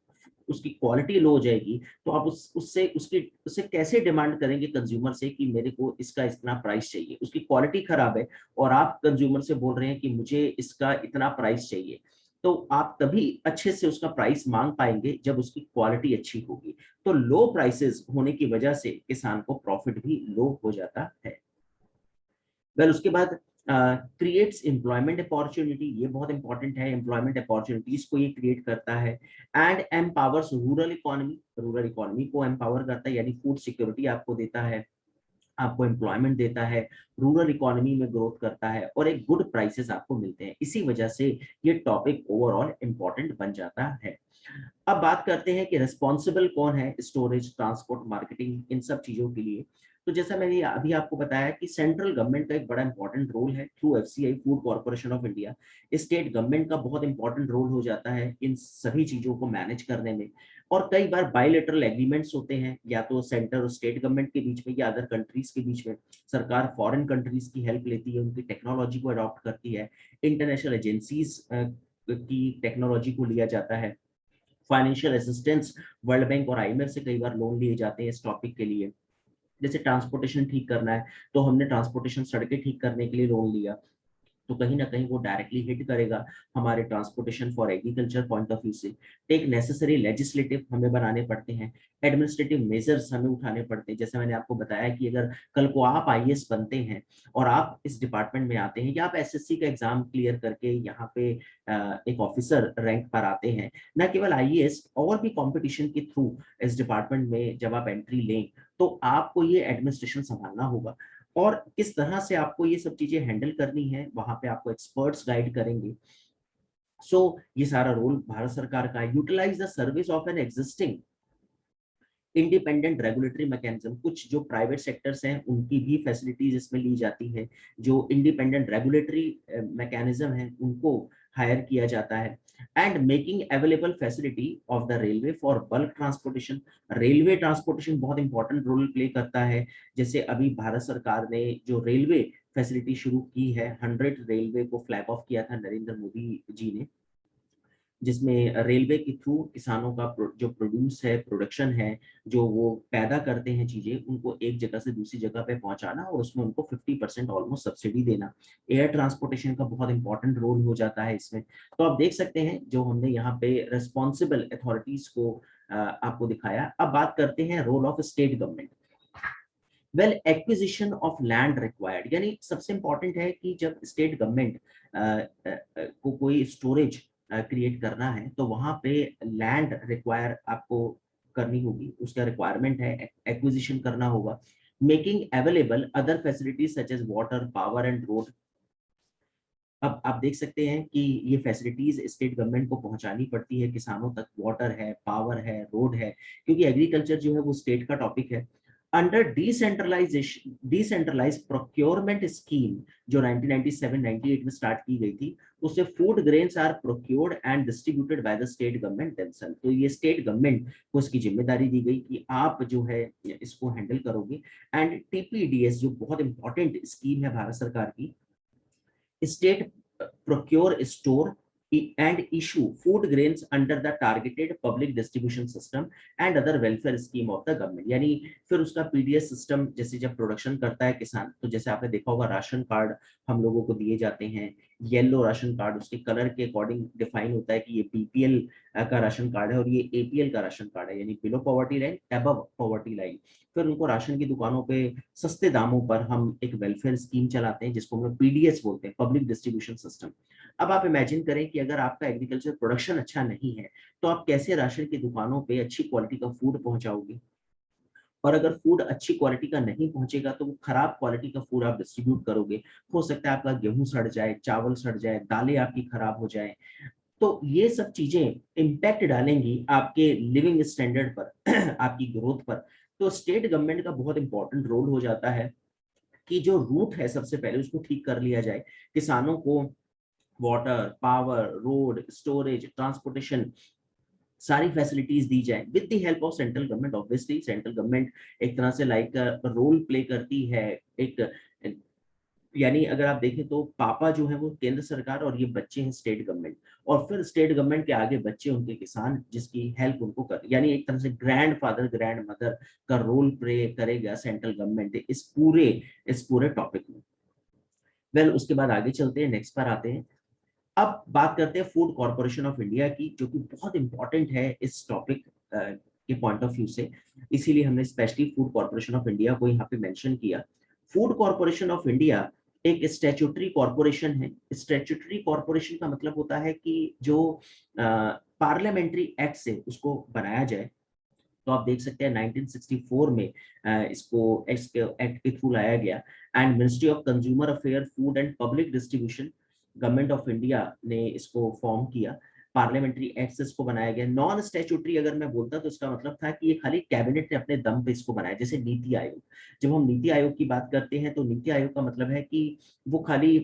उसकी क्वालिटी लो हो जाएगी तो आप उससे कैसे डिमांड करेंगे कंज्यूमर से कि मेरे को इसका इतना प्राइस चाहिए। उसकी क्वालिटी खराब है और आप कंज्यूमर से बोल रहे हैं कि मुझे इसका इतना प्राइस चाहिए, तो आप तभी अच्छे से उसका प्राइस मांग पाएंगे जब उसकी क्वालिटी अच्छी होगी। तो लो प्राइसेस होने की वजह से किसान को प्रॉफिट भी लो हो जाता है। उसके बाद क्रिएट्स एम्प्लॉयमेंट अपॉर्चुनिटी, ये बहुत इंपॉर्टेंट है, एम्प्लॉयमेंट अपॉर्चुनिटीज को ये क्रिएट करता है। And empowers rural economy, rural economy को एम्पावर करता है, यानी फूड सिक्योरिटी आपको देता है, आपको एम्प्लॉयमेंट देता है, रूरल इकोनॉमी में ग्रोथ करता है और एक गुड प्राइसेस आपको मिलते हैं। इसी वजह से ये टॉपिक ओवरऑल इंपॉर्टेंट बन जाता है। अब बात करते हैं कि रिस्पॉन्सिबल कौन है स्टोरेज, ट्रांसपोर्ट, मार्केटिंग, इन सब चीजों के लिए। तो जैसा मैंने अभी आपको बताया कि सेंट्रल गवर्नमेंट का एक बड़ा इंपॉर्टेंट रोल है through FCI, food corporation of India. State government का बहुत इंपॉर्टेंट रोल हो जाता है इन सभी चीजों को मैनेज करने में। और कई बार बायलैटरल एग्रीमेंट्स होते हैं, या तो सेंटर और स्टेट गवर्नमेंट के बीच में या अदर कंट्रीज के बीच में। सरकार फॉरेन कंट्रीज की हेल्प लेती है, उनकी टेक्नोलॉजी को अडॉप्ट करती है, इंटरनेशनल एजेंसीज की टेक्नोलॉजी को लिया जाता है, फाइनेंशियल असिस्टेंस वर्ल्ड बैंक और आईएमएफ से कई बार लोन लिए जाते हैं इस टॉपिक के लिए। जैसे ट्रांसपोर्टेशन ठीक करना है तो हमने ट्रांसपोर्टेशन, सड़कें ठीक करने के लिए लोन लिया, तो कहीं ना कहीं वो डायरेक्टली हिट करेगा हमारे transportation for agriculture point of view से। टेक नेसेसरी लेजिस्लेटिव हमें बनाने पड़ते हैं, एडमिनिस्ट्रेटिव मेजर्स हमें उठाने पड़ते हैं। जैसे मैंने आपको बताया कि अगर कल को आप आईएएस बनते हैं और आप इस डिपार्टमेंट में आते हैं, या आप एसएससी का एग्जाम क्लियर करके यहाँ पे एक ऑफिसर रैंक पर आते हैं, न केवल आईएएस, और भी कंपटीशन के थ्रू इस डिपार्टमेंट में जब आप एंट्री लें तो आपको ये एडमिनिस्ट्रेशन संभालना होगा। और किस तरह से आपको ये सब चीजें हैंडल करनी है, वहां पे आपको एक्सपर्ट्स गाइड करेंगे। ये सारा रोल भारत सरकार का है। Utilise the service of an existing independent regulatory mechanism, कुछ जो प्राइवेट सेक्टर्स हैं उनकी भी फैसिलिटीज इसमें ली जाती है, जो इंडिपेंडेंट रेगुलेटरी मैकेनिज्म है उनको हायर किया जाता है। And making available facility of the railway for bulk transportation, railway transportation बहुत इंपॉर्टेंट रोल प्ले करता है। जैसे अभी भारत सरकार ने जो रेलवे फैसिलिटी शुरू की है, 100 रेलवे को फ्लैग ऑफ किया था नरेंद्र मोदी जी ने, जिसमें रेलवे के थ्रू किसानों का जो प्रोड्यूस है, प्रोडक्शन है, जो वो पैदा करते हैं चीजें, उनको एक जगह से दूसरी जगह पे पहुंचाना और उसमें उनको 50% ऑलमोस्ट सब्सिडी देना। एयर ट्रांसपोर्टेशन का बहुत इंपॉर्टेंट रोल हो जाता है इसमें। तो आप देख सकते हैं जो हमने यहाँ पे रिस्पॉन्सिबल अथॉरिटीज को आपको दिखाया। अब बात करते हैं role of state government. Acquisition of land required, यानी सबसे इंपॉर्टेंट है कि जब स्टेट गवर्नमेंट को कोई स्टोरेज क्रिएट करना है तो वहां पे लैंड रिक्वायर आपको करनी होगी, उसका रिक्वायरमेंट है, एक्विजिशन करना होगा। Making available other facilities such as water, power and road, अब आप देख सकते हैं कि ये फैसिलिटीज स्टेट गवर्नमेंट को पहुंचानी पड़ती है किसानों तक, वाटर है, पावर है, रोड है, क्योंकि एग्रीकल्चर जो है वो स्टेट का टॉपिक है। अंडर डिसेंट्रलाइज प्रोक्योरमेंट स्कीम जो 1997-98 में स्टार्ट की गई थी, उससे food grains are procured and distributed by the state government themself. तो ये स्टेट गवर्नमेंट को इसकी जिम्मेदारी दी गई कि आप जो है इसको हैंडल करोगे। एंड टीपीडीएस जो बहुत इंपॉर्टेंट स्कीम है भारत सरकार की, state procure, store and issue food grains under the targeted public distribution system and other welfare scheme of the government। यानी फिर उसका पीडीएस सिस्टम, जैसे जब प्रोडक्शन करता है किसान, तो जैसे आपने देखा होगा राशन कार्ड हम लोगों को दिए जाते हैं, येलो राशन कार्ड उसके कलर के अकॉर्डिंग डिफाइन होता है कि ये बीपीएल का राशन कार्ड है और ये एपीएल का राशन कार्ड है, यानी below poverty line, above poverty line. फिर उनको राशन की दुकानों पे सस्ते दामों पर हम एक वेलफेयर स्कीम चलाते हैं जिसको हम लोग पीडीएस बोलते हैं, पब्लिक डिस्ट्रीब्यूशन सिस्टम। अब आप इमेजिन करें कि अगर आपका एग्रीकल्चर प्रोडक्शन अच्छा नहीं है तो आप कैसे राशन की दुकानों पे अच्छी क्वालिटी का फूड पहुंचाओगे, और अगर फूड अच्छी क्वालिटी का नहीं पहुंचेगा तो वो खराब क्वालिटी का फूड आप डिस्ट्रीब्यूट करोगे, हो सकता है आपका गेहूं सड़ जाए, चावल सड़ जाए, दालें आपकी खराब हो जाए। तो ये सब चीजें इम्पैक्ट डालेंगी आपके लिविंग स्टैंडर्ड पर आपकी ग्रोथ पर। तो स्टेट गवर्नमेंट का बहुत इंपॉर्टेंट रोल हो जाता है कि जो रूट है सबसे पहले उसको ठीक कर लिया जाए, किसानों को water, power, road, storage, transportation सारी फैसिलिटीज दी जाए with the help of central government. Obviously central government एक तरह से लाइक रोल प्ले करती है, एक यानी अगर आप देखें तो पापा जो है वो केंद्र सरकार और ये बच्चे हैं स्टेट गवर्नमेंट, और फिर स्टेट गवर्नमेंट के आगे बच्चे उनके किसान जिसकी हेल्प उनको कर, यानी एक तरह से ग्रैंड फादर ग्रैंड मदर का रोल प्ले करेगा सेंट्रल गवर्नमेंट इस पूरे टॉपिक में। वेल उसके बाद आगे चलते हैं, नेक्स्ट पर आते हैं। अब बात करते हैं फूड कॉर्पोरेशन ऑफ इंडिया की, जो कि बहुत इंपॉर्टेंट है इस टॉपिक के पॉइंट ऑफ व्यू से, इसीलिए हमने specially food corporation of India को यहाँ पे मेंशन किया। फूड कॉर्पोरेशन ऑफ इंडिया एक स्टैट्यूटरी कॉर्पोरेशन है। स्टैट्यूटरी कॉर्पोरेशन का मतलब होता है कि जो पार्लियामेंट्री एक्ट से उसको बनाया जाए। तो आप देख सकते हैं 1964 में इसको एक्ट के थ्रू लाया गया, and ministry of consumer affair, food and public distribution, government of India ने इसको फॉर्म किया, पार्लियामेंट्री एक्सेस को बनाया गया। नॉन स्टैट्यूटरी अगर मैं बोलता तो इसका मतलब था कि ये खाली कैबिनेट ने अपने दम पे इसको बनाया, जैसे नीति आयोग। जब हम नीति आयोग की बात करते हैं तो नीति आयोग का मतलब है कि वो खाली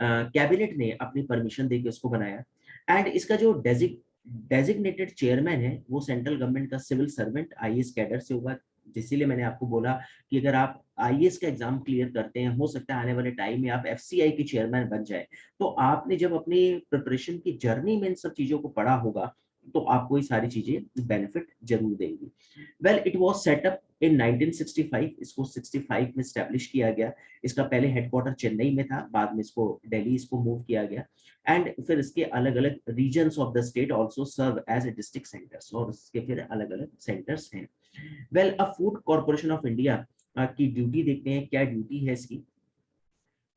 कैबिनेट ने अपनी परमिशन देके उसको बनाया। एंड इसका जो डेजिग्नेटेड चेयरमैन है वो सेंट्रल गवर्नमेंट का सिविल सर्वेंट आईएएस कैडर से होगा। इसीलिए मैंने आपको बोला कि अगर आप आईएएस का एग्जाम क्लियर करते हैं, हो सकता है आने वाले टाइम में आप एफसीआई के चेयरमैन बन जाए। तो आपने जब अपनी प्रिपरेशन की जर्नी में इन सब चीजों को पढ़ा होगा तो आपको ये सारी चीजें बेनिफिट जरूर देंगी। Well it was set up in 1965, इसको 65 में स्टैब्लिश किया गया। इसका पहले हेडक्वार्टर चेन्नई में था, बाद में इसको दिल्ली इसको मूव किया गया, एंड फिर इसके अलग अलग reasons of the state also serve as a district centres, और इसके फिर अलग अलग सेंटर्स हैं। वेल अब फूड कॉर्पोरेशन ऑफ इंडिया की ड्यूटी देखते हैं, क्या ड्यूटी है इसकी।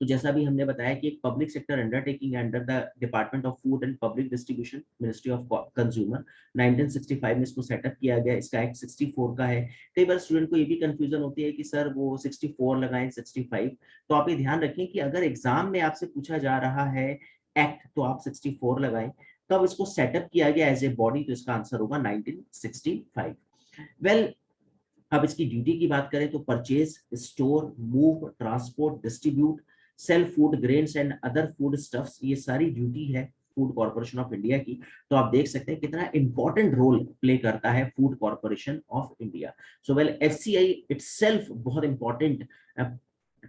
तो जैसा भी हमने बताया कि एक public sector undertaking under the department of food and public distribution, ministry of consumer, 1965 में इसको सेटअप किया गया। इसका एक्ट 64 का है। कई बार स्टूडेंट को ये भी कंफ्यूजन होती है कि सर वो 64 लगाएं 65, तो आप ये ध्यान रखें कि अगर एग्जाम में आपसे पूछा जा रहा है एक्ट तो आप 64 लगाएं, तब इसको सेटअप किया गया एज ए बॉडी, तो इसका आंसर होगा 1965। वेल अब इसकी ड्यूटी की बात करें तो purchase, store, move, transport, distribute, sell food grains and other food stuffs, ये सारी ड्यूटी है फूड कॉर्पोरेशन ऑफ इंडिया की। तो आप देख सकते हैं कितना इंपॉर्टेंट रोल प्ले करता है food corporation of India. So well FCI itself बहुत इंपॉर्टेंट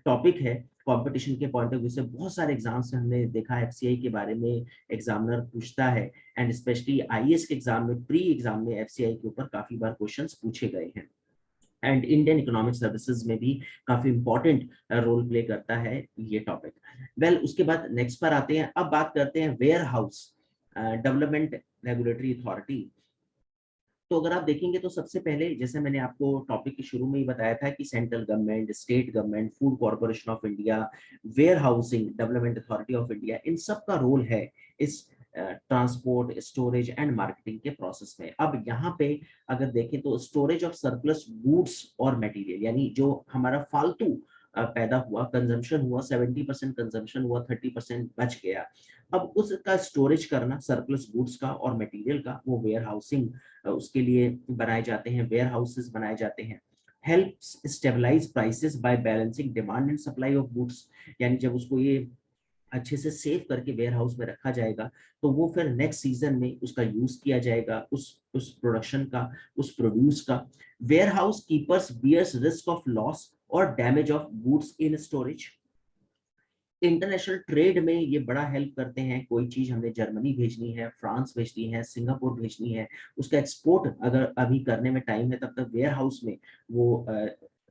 टॉपिक है कंपटीशन के पॉइंट ऑफ व्यू से। बहुत सारे एग्जाम्स में हमने देखा एफसीआई के बारे में एग्जामिनर पूछता है, एंड स्पेशली आईएएस के एग्जाम में, प्री एग्जाम में एफसीआई के ऊपर काफी बार क्वेश्चंस पूछे गए हैं। एंड इंडियन इकोनॉमिक सर्विसेज में भी काफी इंपॉर्टेंट रोल प्ले करता है ये टॉपिक। वेल उसके बाद नेक्स्ट पर आते हैं। अब बात करते हैं ware house development regulatory authority. तो अगर आप देखेंगे तो सबसे पहले जैसे मैंने आपको टॉपिक के शुरू में ही बताया था कि central government, state government, food corporation of India, where housing development authority of India, इन सब का रोल है इस ट्रांसपोर्ट, स्टोरेज एंड मार्केटिंग के प्रोसेस में। अब यहाँ पे अगर देखें तो स्टोरेज ऑफ सरप्लस गुड्स और मटेरियल, यानी जो हमारा फालतू पैदा हुआ, कंजम्पशन हुआ, 70% कंजम्पशन हुआ, 30% बच गया। अब उसका स्टोरेज करना सरप्लस गुड्स का और मटेरियल का, वो वेयर हाउसिंग उसके लिए बनाए जाते हैं, वेयर हाउसेस बनाए जाते हैं। Helps stabilise prices by balancing demand and supply of goods, यानी जब उसको ये अच्छे से सेव करके वेयर हाउस में रखा जाएगा तो वो फिर नेक्स्ट सीजन में उसका यूज किया जाएगा, उस प्रोडक्शन का, उस प्रोड्यूस का। Warehouse keepers bears risk of loss और damage of goods in storage. International trade में ये बड़ा हेल्प करते हैं। कोई चीज हमने जर्मनी भेजनी है, फ्रांस भेजनी है, सिंगापुर भेजनी है, उसका एक्सपोर्ट अगर अभी करने में टाइम है तब तक वेयर हाउस में वो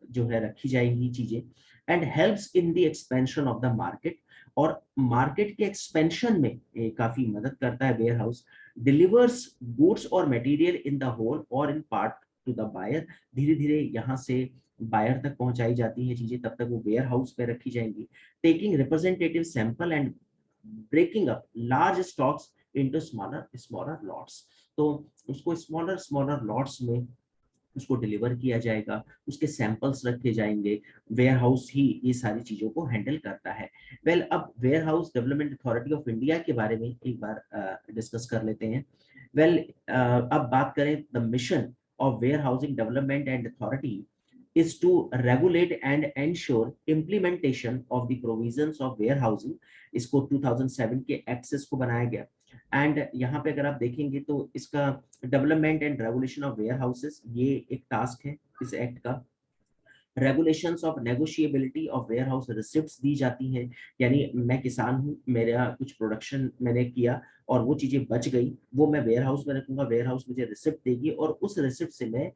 जो है रखी जाएंगी चीजें। And helps in the expansion of the market, और मार्केट के एक्सपेंशन में काफी मदद करता है वेयर हाउस। डिलीवर्स गुड्स और मटेरियल इन द होल और in part to the buyer, धीरे धीरे यहाँ से बायर तक पहुंचाई जाती हैं चीजें, तब तक वो वेयर हाउस में रखी जाएंगी। Taking representative sample and breaking up large stocks into smaller smaller lots, तो उसको स्मॉलर स्मॉलर लॉट्स में उसको डिलीवर किया जाएगा, उसके सैंपल्स रखे जाएंगे, वेयर हाउस ही ये सारी चीजों को हैंडल करता है। वेल अब ware house development authority of India के बारे में एक बार डिस्कस कर लेते हैं। वेल अब बात करें the mission of ware housing development and authority is to regulate and ensure implementation of the provisions of warehousing। इसको 2007 के एक्सेस को बनाया गया। एंड यहाँ पे अगर आप देखेंगे तो इसका development and regulation of warehouses ये एक टास्क है इस एक्ट का। Regulations of negotiability of warehouse receipts दी जाती हैं, यानी मैं किसान हूँ, मेरा कुछ प्रोडक्शन मैंने किया और वो चीजें बच गई, वो मैं वेयर हाउस में रखूंगा, वेयर हाउस मुझे रिसिप्ट देगी और उस रिसिप्ट से मैं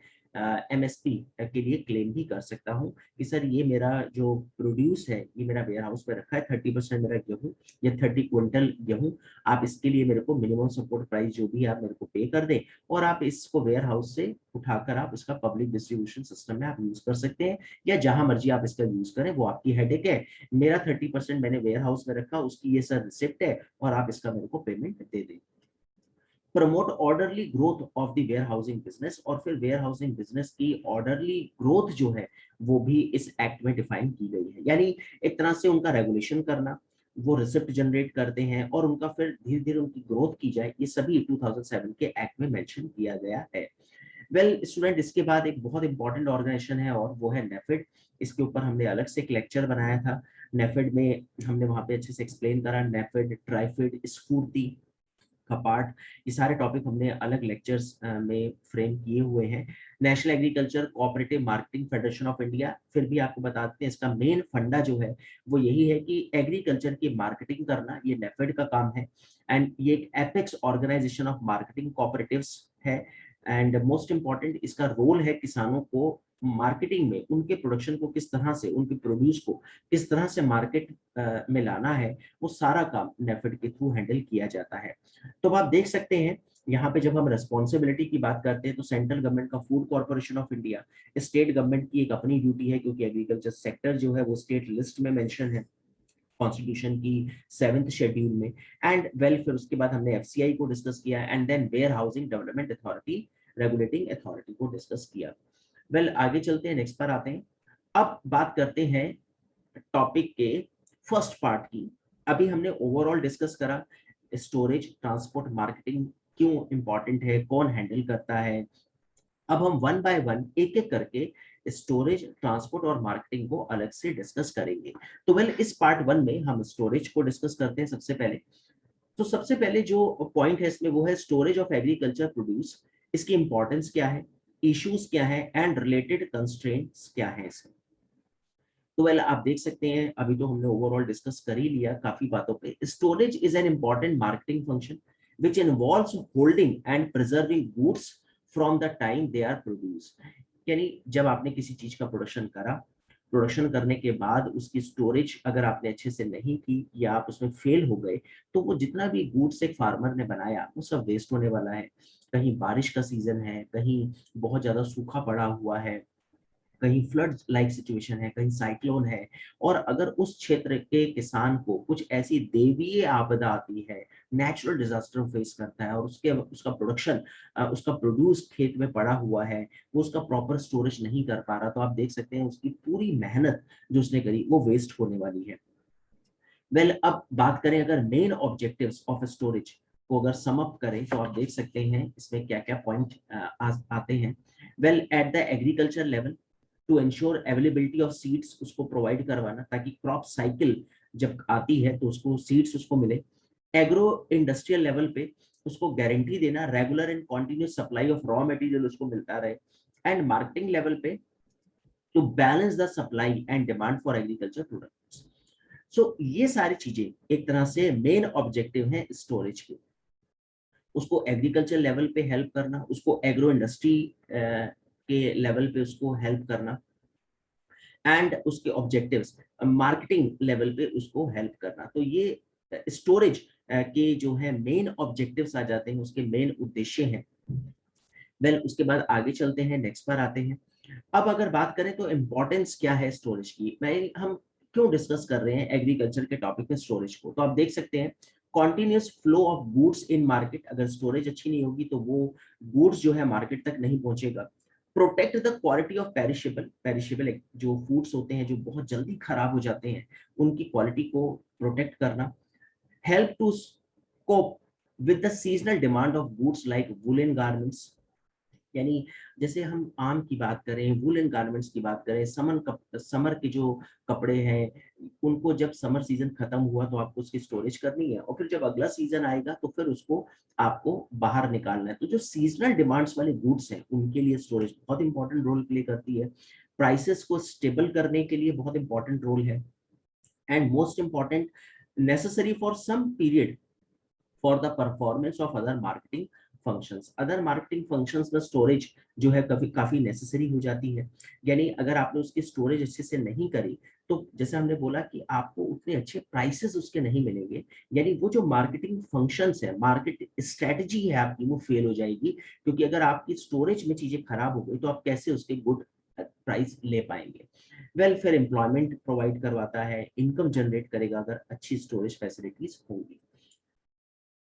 एमएसपी के लिए क्लेम भी कर सकता हूँ कि सर ये मेरा जो प्रोड्यूस है ये मेरा वेयर हाउस में रखा है, 30% मेरा गेहूँ या 30 क्विंटल गेहूँ, आप इसके लिए मेरे को मिनिमम सपोर्ट प्राइस जो भी आप मेरे को पे कर दें और आप इसको वेयर हाउस से उठाकर आप इसका पब्लिक डिस्ट्रीब्यूशन सिस्टम में आप यूज कर सकते हैं या जहां मर्जी आप इसका यूज करें, वो आपकी हेडेक है। मेरा 30% मैंने वेयर हाउस में रखा, उसकी ये सर रिसिप्ट है और आप इसका मेरे को पेमेंट दे दें। Promote orderly growth of the warehousing business, और फिर वेयर हाउसिंग बिजनेस की ऑर्डरली ग्रोथ जो है वो भी इस एक्ट में डिफाइन की गई है, यानी एक तरह से उनका रेगुलेशन करना, वो रिसिप्ट जनरेट करते हैं और उनका फिर धीरे धीरे उनकी ग्रोथ की जाए, ये सभी 2007 के एक्ट में मेंशन किया गया है। वेल स्टूडेंट, इसके बाद एक बहुत इंपॉर्टेंट ऑर्गेनाइजेशन है और वो है नेफेड। इसके ऊपर हमने अलग से एक लेक्चर बनाया था। नेफेड में हमने वहां पे अच्छे से एक्सप्लेन करा, नेफेड, ट्राइफेड, स्फूर्ति, कपाट, ये सारे टॉपिक हमने अलग लेक्चर्स में फ्रेम किए हुए हैं। National agriculture cooperative marketing federation of India, फिर भी आपको बताते हैं इसका मेन फंडा जो है वो यही है कि एग्रीकल्चर की मार्केटिंग करना, ये नेफेड का काम है। एंड ये एक apex organisation of marketing cooperatives है। एंड मोस्ट इंपॉर्टेंट इसका रोल है किसानों को मार्केटिंग में उनके प्रोडक्शन को किस तरह से, उनके प्रोड्यूस को किस तरह से मार्केट में लाना है, वो सारा काम नेफेड के थ्रू हैंडल किया जाता है। तो आप देख सकते हैं यहाँ पे जब हम रेस्पॉन्सिबिलिटी की बात करते हैं तो सेंट्रल गवर्नमेंट का food corporation of India, state government की एक अपनी ड्यूटी है क्योंकि एग्रीकल्चर सेक्टर जो है वो स्टेट लिस्ट में मेंशन है कॉन्स्टिट्यूशन की 7th शेड्यूल में। एंड वेल फिर उसके बाद हमने एफसीआई को डिस्कस किया and then where housing development authority regulating authority को डिस्कस किया। वेल आगे चलते हैं, नेक्स्ट पर आते हैं। अब बात करते हैं टॉपिक के फर्स्ट पार्ट की। अभी हमने ओवरऑल डिस्कस करा स्टोरेज, ट्रांसपोर्ट, मार्केटिंग क्यों इंपॉर्टेंट है, कौन हैंडल करता है। अब हम वन बाय वन एक एक करके स्टोरेज, ट्रांसपोर्ट और मार्केटिंग को अलग से डिस्कस करेंगे। तो वेल इस पार्ट वन में हम स्टोरेज को डिस्कस करते हैं सबसे पहले। तो सबसे पहले जो पॉइंट है इसमें वो है स्टोरेज ऑफ एग्रीकल्चर प्रोड्यूस, इसकी इंपॉर्टेंस क्या है, इश्यूज क्या है एंड रिलेटेड कंस्ट्रेंट्स क्या है इसमें। तो वेल आप देख सकते हैं अभी तो हमने ओवरऑल डिस्कस कर ही लिया काफी बातों पे। Storage is an important marketing function which involves holding and preserving goods from the time they are produce, यानी जब आपने किसी चीज का प्रोडक्शन करा, प्रोडक्शन करने के बाद उसकी स्टोरेज अगर आपने अच्छे से नहीं की या आप उसमें फेल हो गए तो वो जितना भी गुड्स एक फार्मर ने बनाया वो सब वेस्ट होने वाला है। कहीं बारिश का सीजन है, कहीं बहुत ज्यादा सूखा पड़ा हुआ है, कहीं फ्लड लाइक सिचुएशन है, कहीं साइक्लोन है, और अगर उस क्षेत्र के किसान को कुछ ऐसी दैवीय आपदा आती है, नेचुरल डिजास्टर फेस करता है, और उसका प्रोडक्शन, उसका प्रोड्यूस खेत में पड़ा हुआ है, वो उसका प्रॉपर स्टोरेज नहीं कर पा रहा, तो आप देख सकते हैं उसकी पूरी मेहनत जो उसने करी वो वेस्ट होने वाली है। अब बात करें अगर मेन ऑब्जेक्टिव्स ऑफ स्टोरेज को अगर सम अप करें, तो आप देख सकते हैं इसमें क्या क्या पॉइंट आते हैं। At the agriculture level, to ensure availability of seeds, उसको प्रोवाइड करवाना ताकि क्रॉप साइकिल जब आती है तो उसको सीड्स उसको मिले। एग्रो इंडस्ट्रियल लेवल पे उसको गारंटी देना, regular and continuous supply of raw material उसको मिलता रहे। एंड मार्केटिंग लेवल पे to balance the supply and demand for agriculture products. So ये सारी चीजें एक तरह से मेन ऑब्जेक्टिव हैं स्टोरेज के। उसको एग्रीकल्चर लेवल पे हेल्प करना, उसको एग्रो इंडस्ट्री के लेवल पे उसको हेल्प करना, एंड उसके ऑब्जेक्टिव्स मार्केटिंग लेवल पे उसको हेल्प करना। तो ये स्टोरेज के जो है मेन ऑब्जेक्टिव्स आ जाते हैं, उसके मेन उद्देश्य हैं। उसके बाद आगे चलते हैं, नेक्स्ट पर आते हैं। अब अगर बात करें तो इम्पोर्टेंस क्या है स्टोरेज की, हम क्यों डिस्कस कर रहे हैं एग्रीकल्चर के टॉपिक में स्टोरेज को, तो आप देख सकते हैं continuous flow of goods in market. अगर स्टोरेज अच्छी नहीं होगी तो वो गुड्स जो है मार्केट तक नहीं पहुंचेगा। Protect the quality of perishable, perishable जो फूड्स होते हैं जो बहुत जल्दी खराब हो जाते हैं, उनकी क्वालिटी को प्रोटेक्ट करना। Help to cope with the seasonal demand of goods like woollen garments, यानी जैसे हम आम की बात करें, वुलन गारमेंट्स की बात करें, समर के जो कपड़े हैं, उनको जब समर सीजन खत्म हुआ तो आपको उसकी स्टोरेज करनी है, और फिर जब अगला सीजन आएगा तो फिर उसको आपको बाहर निकालना है। तो जो सीजनल डिमांड्स वाले गुड्स हैं उनके लिए स्टोरेज बहुत इंपॉर्टेंट रोल प्ले करती है। प्राइसेस को स्टेबल करने के लिए बहुत इंपॉर्टेंट रोल है। And most important, necessary for some period for the performance of other marketing functions. Other marketing functions में स्टोरेज जो है कभी काफी नेसेसरी हो जाती है। यानी अगर आपने उसकी स्टोरेज अच्छे से नहीं करी तो जैसे हमने बोला कि आपको उतने अच्छे प्राइसेस उसके नहीं मिलेंगे, यानी वो जो मार्केटिंग फंक्शंस है, मार्केट स्ट्रेटजी है आपकी, वो फेल हो जाएगी। क्योंकि अगर आपकी स्टोरेज में चीजें खराब हो गई तो आप कैसे उसके गुड प्राइस ले पाएंगे। फिर एम्प्लॉयमेंट प्रोवाइड करवाता है, इनकम जनरेट करेगा अगर अच्छी स्टोरेज फैसिलिटीज होंगी।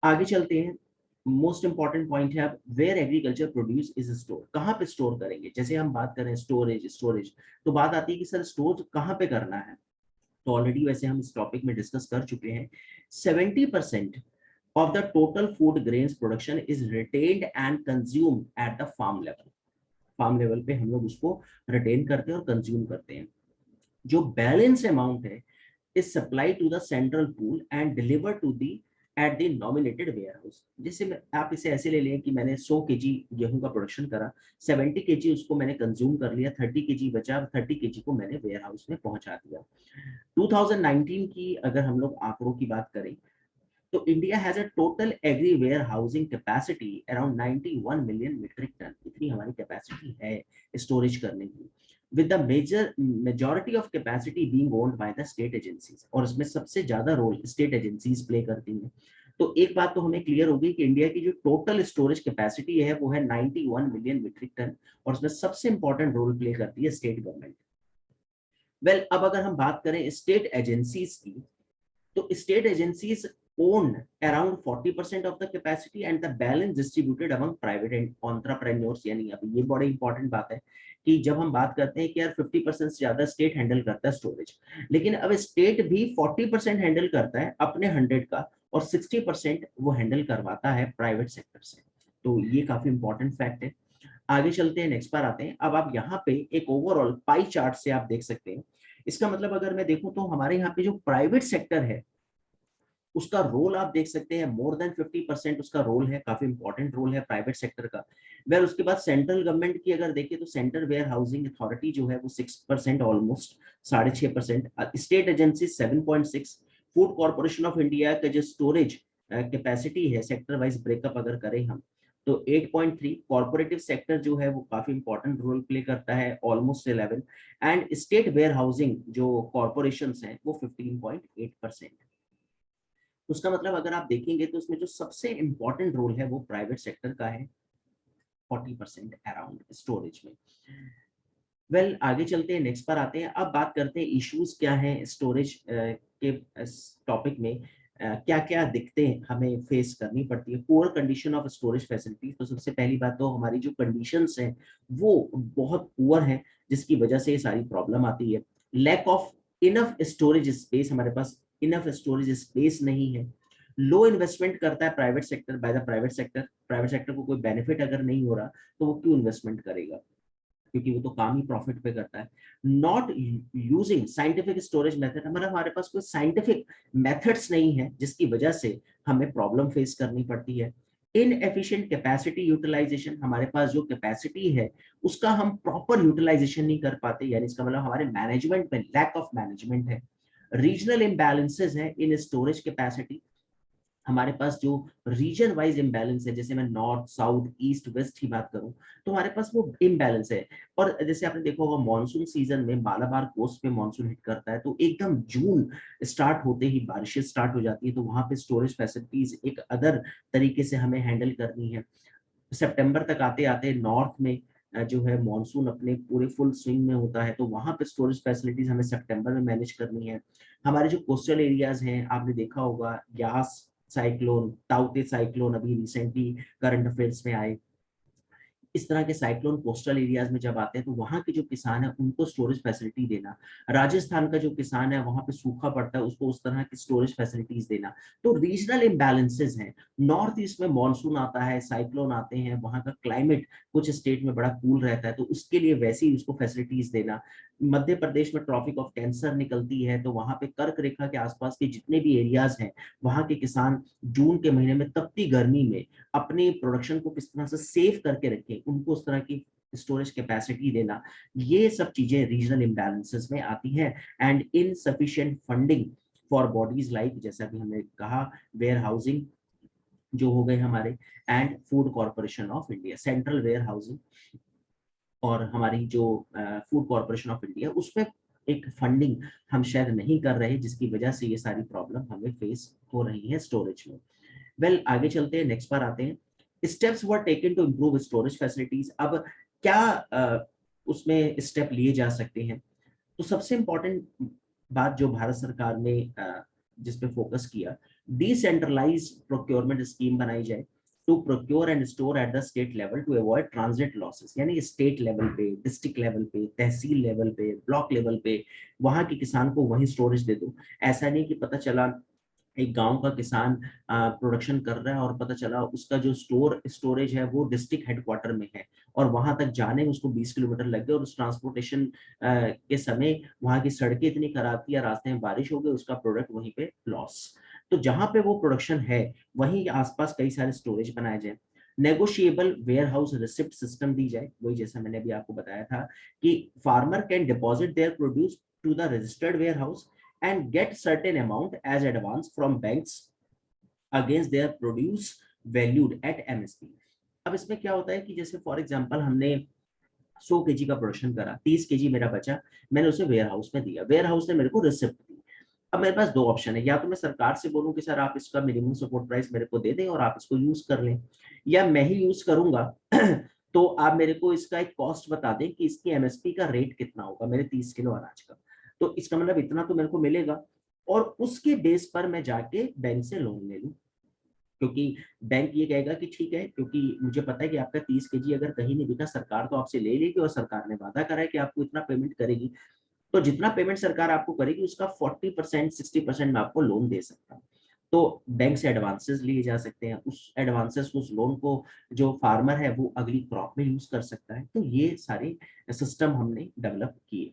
आगे चलते हैं। मोस्ट इंपॉर्टेंट पॉइंट है अब, where agriculture produce is store, कहाँ पे स्टोर करेंगे। जैसे हम बात करें स्टोरेज स्टोरेज, तो बात आती है कि सर स्टोर कहाँ पे करना है। तो ऑलरेडी वैसे हम इस टॉपिक में डिस्कस कर चुके हैं। 70% of the total food grains production is retained and consumed at the farm level. Farm level पे हम लोग उसको रिटेन करते हैं और कंज्यूम करते हैं। जो बैलेंस अमाउंट है is supplied to the central pool and delivered to the at the nominated warehouse। जैसे आप इसे ऐसे ले लें कि मैंने 100 केजी गेहूं का प्रोडक्शन करा, 70 केजी उसको मैंने कंज्यूम कर लिया, 30 केजी बचा, 30 केजी को मैंने वेयर हाउस में पहुंचा दिया। 2019 की अगर हम लोग आंकड़ों की बात करें तो India has a total agri warehousing capacity around 91 million metric tonne, इतनी हमारी कैपेसिटी है स्टोरेज करने की। With the majority of capacity being owned by the state agencies, और इसमें सबसे ज्यादा रोल स्टेट एजेंसीज प्ले करती हैं। तो एक बात तो हमें क्लियर होगी कि इंडिया की जो टोटल स्टोरेज कैपेसिटी है वो है 91 मिलियन मीट्रिक टन, और उसमें सबसे इंपॉर्टेंट रोल प्ले करती है स्टेट गवर्नमेंट। अब अगर हम बात करें स्टेट एजेंसीज की, तो state agencies own around 40% of the capacity and the balance distributed among private and entrepreneurs। यानी अब ये बड़ी इंपॉर्टेंट बात है कि जब हम बात करते हैं कि यार 50% से ज्यादा स्टेट हैंडल करता है स्टोरेज, लेकिन अब स्टेट भी 40% हैंडल करता है अपने 100 का, और 60% वो हैंडल करवाता है प्राइवेट सेक्टर से। तो ये काफी इंपॉर्टेंट फैक्ट है। आगे चलते हैं, नेक्स्ट पर आते हैं। अब आप यहाँ पे एक ओवरऑल पाई चार्ट से आप देख सकते हैं। इसका मतलब अगर मैं देखूं तो हमारे यहाँ पे जो प्राइवेट सेक्टर है उसका रोल आप देख सकते हैं, मोर देन 50% उसका रोल है, काफी इंपॉर्टेंट रोल है प्राइवेट सेक्टर का। उसके बाद सेंट्रल गवर्नमेंट की अगर देखें तो सेंट्रल वेयर हाउसिंग अथॉरिटी जो है वो 6%, almost 6.5%। State agency 7.6। Food corporation of India का जो स्टोरेज कैपेसिटी है सेक्टर वाइज ब्रेकअप अगर करें हम तो 8.3। कॉर्पोरेटिव सेक्टर जो है वो काफी इंपॉर्टेंट रोल प्ले करता है, almost 11। And state warehousing जो कॉर्पोरेशन हैं वो 15.8%। उसका मतलब अगर आप देखेंगे तो उसमें जो सबसे इंपॉर्टेंट रोल है वो प्राइवेट सेक्टर का है, 40% अराउंड स्टोरेज में। वेल आगे चलते हैं, नेक्स्ट पर आते हैं। अब बात करते हैं इश्यूज क्या हैं स्टोरेज के टॉपिक में, क्या क्या दिक्कतें हमें फेस करनी पड़ती है। Poor condition of storage facility, तो सबसे पहली बात तो हमारी जो कंडीशंस हैं वो बहुत पुअर हैं, जिसकी वजह से ये सारी प्रॉब्लम आती है। Lack of enough storage space, हमारे पास इनफ स्टोरेज स्पेस नहीं है। लो इन्वेस्टमेंट करता है private sector, by the private sector. Private sector को कोई बेनिफिट अगर नहीं हो रहा तो वो क्यों इन्वेस्टमेंट करेगा, क्योंकि वो तो काम ही प्रॉफिट पे करता है। Not using scientific storage method, हमारे पास कोई साइंटिफिक मेथड्स नहीं है, जिसकी वजह से हमें प्रॉब्लम फेस करनी पड़ती है। इनएफिशिएंट कैपेसिटी यूटिलाइजेशन, हमारे पास जो कैपेसिटी है उसका हम प्रॉपर यूटिलाइजेशन नहीं कर पाते, यानी इसका मतलब हमारे मैनेजमेंट में लैक ऑफ मैनेजमेंट है। रीजनल इम्बैलेंसेज है इन स्टोरेज कैपेसिटी, हमारे पास जो रीजन वाइज इम्बैलेंस है, जैसे मैं नॉर्थ साउथ ईस्ट वेस्ट की बात करूं तो हमारे पास वो इम्बैलेंस है। और जैसे आपने देखा होगा मॉनसून सीजन में मालाबार कोस्ट पे मॉनसून हिट करता है, तो एकदम जून स्टार्ट होते ही बारिशें स्टार्ट हो जाती है, तो वहां पे स्टोरेज फैसिलिटीज एक अदर तरीके से हमें हैंडल करनी है। सितंबर तक आते आते नॉर्थ में जो है मॉनसून अपने पूरे फुल स्विंग में होता है, तो वहां पे स्टोरेज फैसिलिटीज हमें सितंबर में मैनेज करनी है। हमारे जो कोस्टल एरियाज हैं, आपने देखा होगा यास साइक्लोन, ताउते साइक्लोन अभी रिसेंटली करंट अफेयर्स में आए, इस तरह के साइक्लोन कोस्टल एरियाज में जब आते हैं तो वहां के जो किसान है उनको स्टोरेज फैसिलिटी देना। राजस्थान का जो किसान है वहां पे सूखा पड़ता है, उसको उस तरह की स्टोरेज फैसिलिटीज देना। तो रीजनल इम्बैलेंसेज हैं। नॉर्थ ईस्ट में मॉनसून आता है, साइक्लोन आते हैं, वहां का क्लाइमेट कुछ स्टेट में बड़ा कूल रहता है, तो उसके लिए वैसे ही उसको फैसिलिटीज देना। मध्य प्रदेश में ट्रॉपिक ऑफ कैंसर निकलती है, तो वहां पे कर्क रेखा के आसपास के जितने भी एरियाज हैं वहां के किसान जून के महीने में तपती गर्मी में अपने प्रोडक्शन को किस तरह से सेव करके रखें, उनको उस तरह की स्टोरेज कैपेसिटी देना, ये सब चीजें रीजनल इम्बैलेंसेस में आती हैं। And insufficient funding for bodies like, जैसा भी हमने कहा, वेयर हाउसिंग जो हो गए हमारे, and food corporation of India, central warehousing, और हमारी जो फूड कॉर्पोरेशन ऑफ इंडिया, उसमें एक फंडिंग हम शायद नहीं कर रहे, जिसकी वजह से ये सारी प्रॉब्लम हमें फेस हो रही है स्टोरेज में। वेल आगे चलते हैं, नेक्स्ट पर आते हैं। Steps were taken to improve storage facilities. अब क्या उसमें स्टेप लिए जा सकते हैं, तो सबसे इंपॉर्टेंट बात जो भारत सरकार ने जिस पे फोकस किया, डिसेंट्रलाइज प्रोक्योरमेंट स्कीम बनाई जाए to procure and store at the state level to avoid transit losses, यानी स्टेट लेवल पे, डिस्ट्रिक्ट लेवल पे, तहसील लेवल पे, ब्लॉक लेवल पे वहां के किसान को वहीं स्टोरेज दे दो। ऐसा नहीं कि पता चला एक गांव का किसान प्रोडक्शन कर रहा है और पता चला उसका जो स्टोरेज है वो डिस्ट्रिक्ट हेडक्वार्टर में है, और वहां तक जाने में उसको 20 किलोमीटर लग गए, और उस ट्रांसपोर्टेशन के समय वहां की सड़कें इतनी खराब थी या रास्ते में बारिश हो गई, उसका प्रोडक्ट वहीं पे लॉस। तो जहां पे वो प्रोडक्शन है वहीं आसपास कई सारे स्टोरेज बनाए जाए। Negotiable warehouse receipt system दी जाए, वही जैसा मैंने अभी आपको बताया था कि farmer can deposit their produce to the registered warehouse and get certain amount as advance from banks against their produce valued at MSP। अब इसमें क्या होता है कि जैसे फॉर एग्जांपल हमने 100 केजी का प्रोडक्शन करा, 30 केजी मेरा बचा, मैंने उसे वेयर हाउस में दिया, वेयर हाउस ने मेरे को रिसिप्ट दी। अब मेरे पास दो ऑप्शन है, या तो मैं सरकार से बोलूं कि सर आप इसका मिनिमम सपोर्ट प्राइस मेरे को दे दें और आप इसको यूज कर लें, या मैं ही यूज करूंगा तो आप मेरे को इसका एक कॉस्ट बता दें कि इसकी एमएसपी का रेट कितना होगा मेरे 30 किलो अनाज का, तो इसका मतलब इतना तो मेरे को मिलेगा, और उसके बेस पर मैं जाके बैंक से लोन ले लूं। क्योंकि बैंक ये कहेगा कि ठीक है, क्योंकि मुझे पता है कि आपका 30 केजी अगर कहीं नहीं बिका, सरकार तो आपसे ले लेगी, और सरकार ने वादा करा है कि आपको इतना पेमेंट करेगी, तो जितना पेमेंट सरकार आपको करेगी उसका 40% 60% में आपको लोन दे सकता हूँ। तो बैंक से एडवांसेस लिए जा सकते हैं, उस एडवांसेस उस लोन को जो फार्मर है वो अगली क्रॉप में यूज कर सकता है। तो ये सारे सिस्टम हमने डेवलप किए।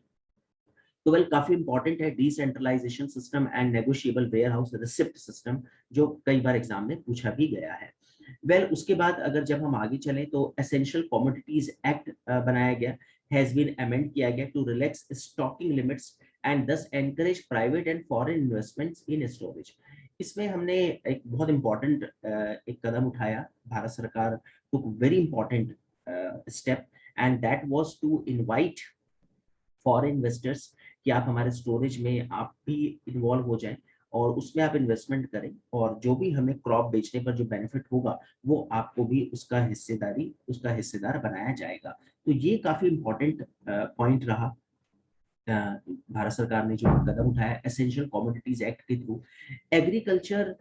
तो वेल काफी इंपॉर्टेंट है decentralisation system and negotiable warehouse receipt system, जो कई बार एग्जाम में पूछा भी गया है। वेल उसके बाद अगर जब हम आगे चलें तो एसेंशियल कमोडिटीज एक्ट बनाया गया, हैज बीन अमेंड किया गया to relax stocking limits and thus encourage private and foreign investments in storage. इसमें हमने एक बहुत इंपॉर्टेंट एक कदम उठाया, भारत सरकार took very important step, and that was to invite foreign investors कि आप हमारे स्टोरेज में आप भी इन्वॉल्व हो जाएं, और उसमें आप इन्वेस्टमेंट करें, और जो भी हमें क्रॉप बेचने पर जो बेनिफिट होगा वो आपको भी उसका हिस्सेदार बनाया जाएगा। तो ये काफी इंपॉर्टेंट पॉइंट रहा। भारत सरकार ने जो कदम उठाया एसेंशियल कमोडिटीज एक्ट के थ्रू, एग्रीकल्चर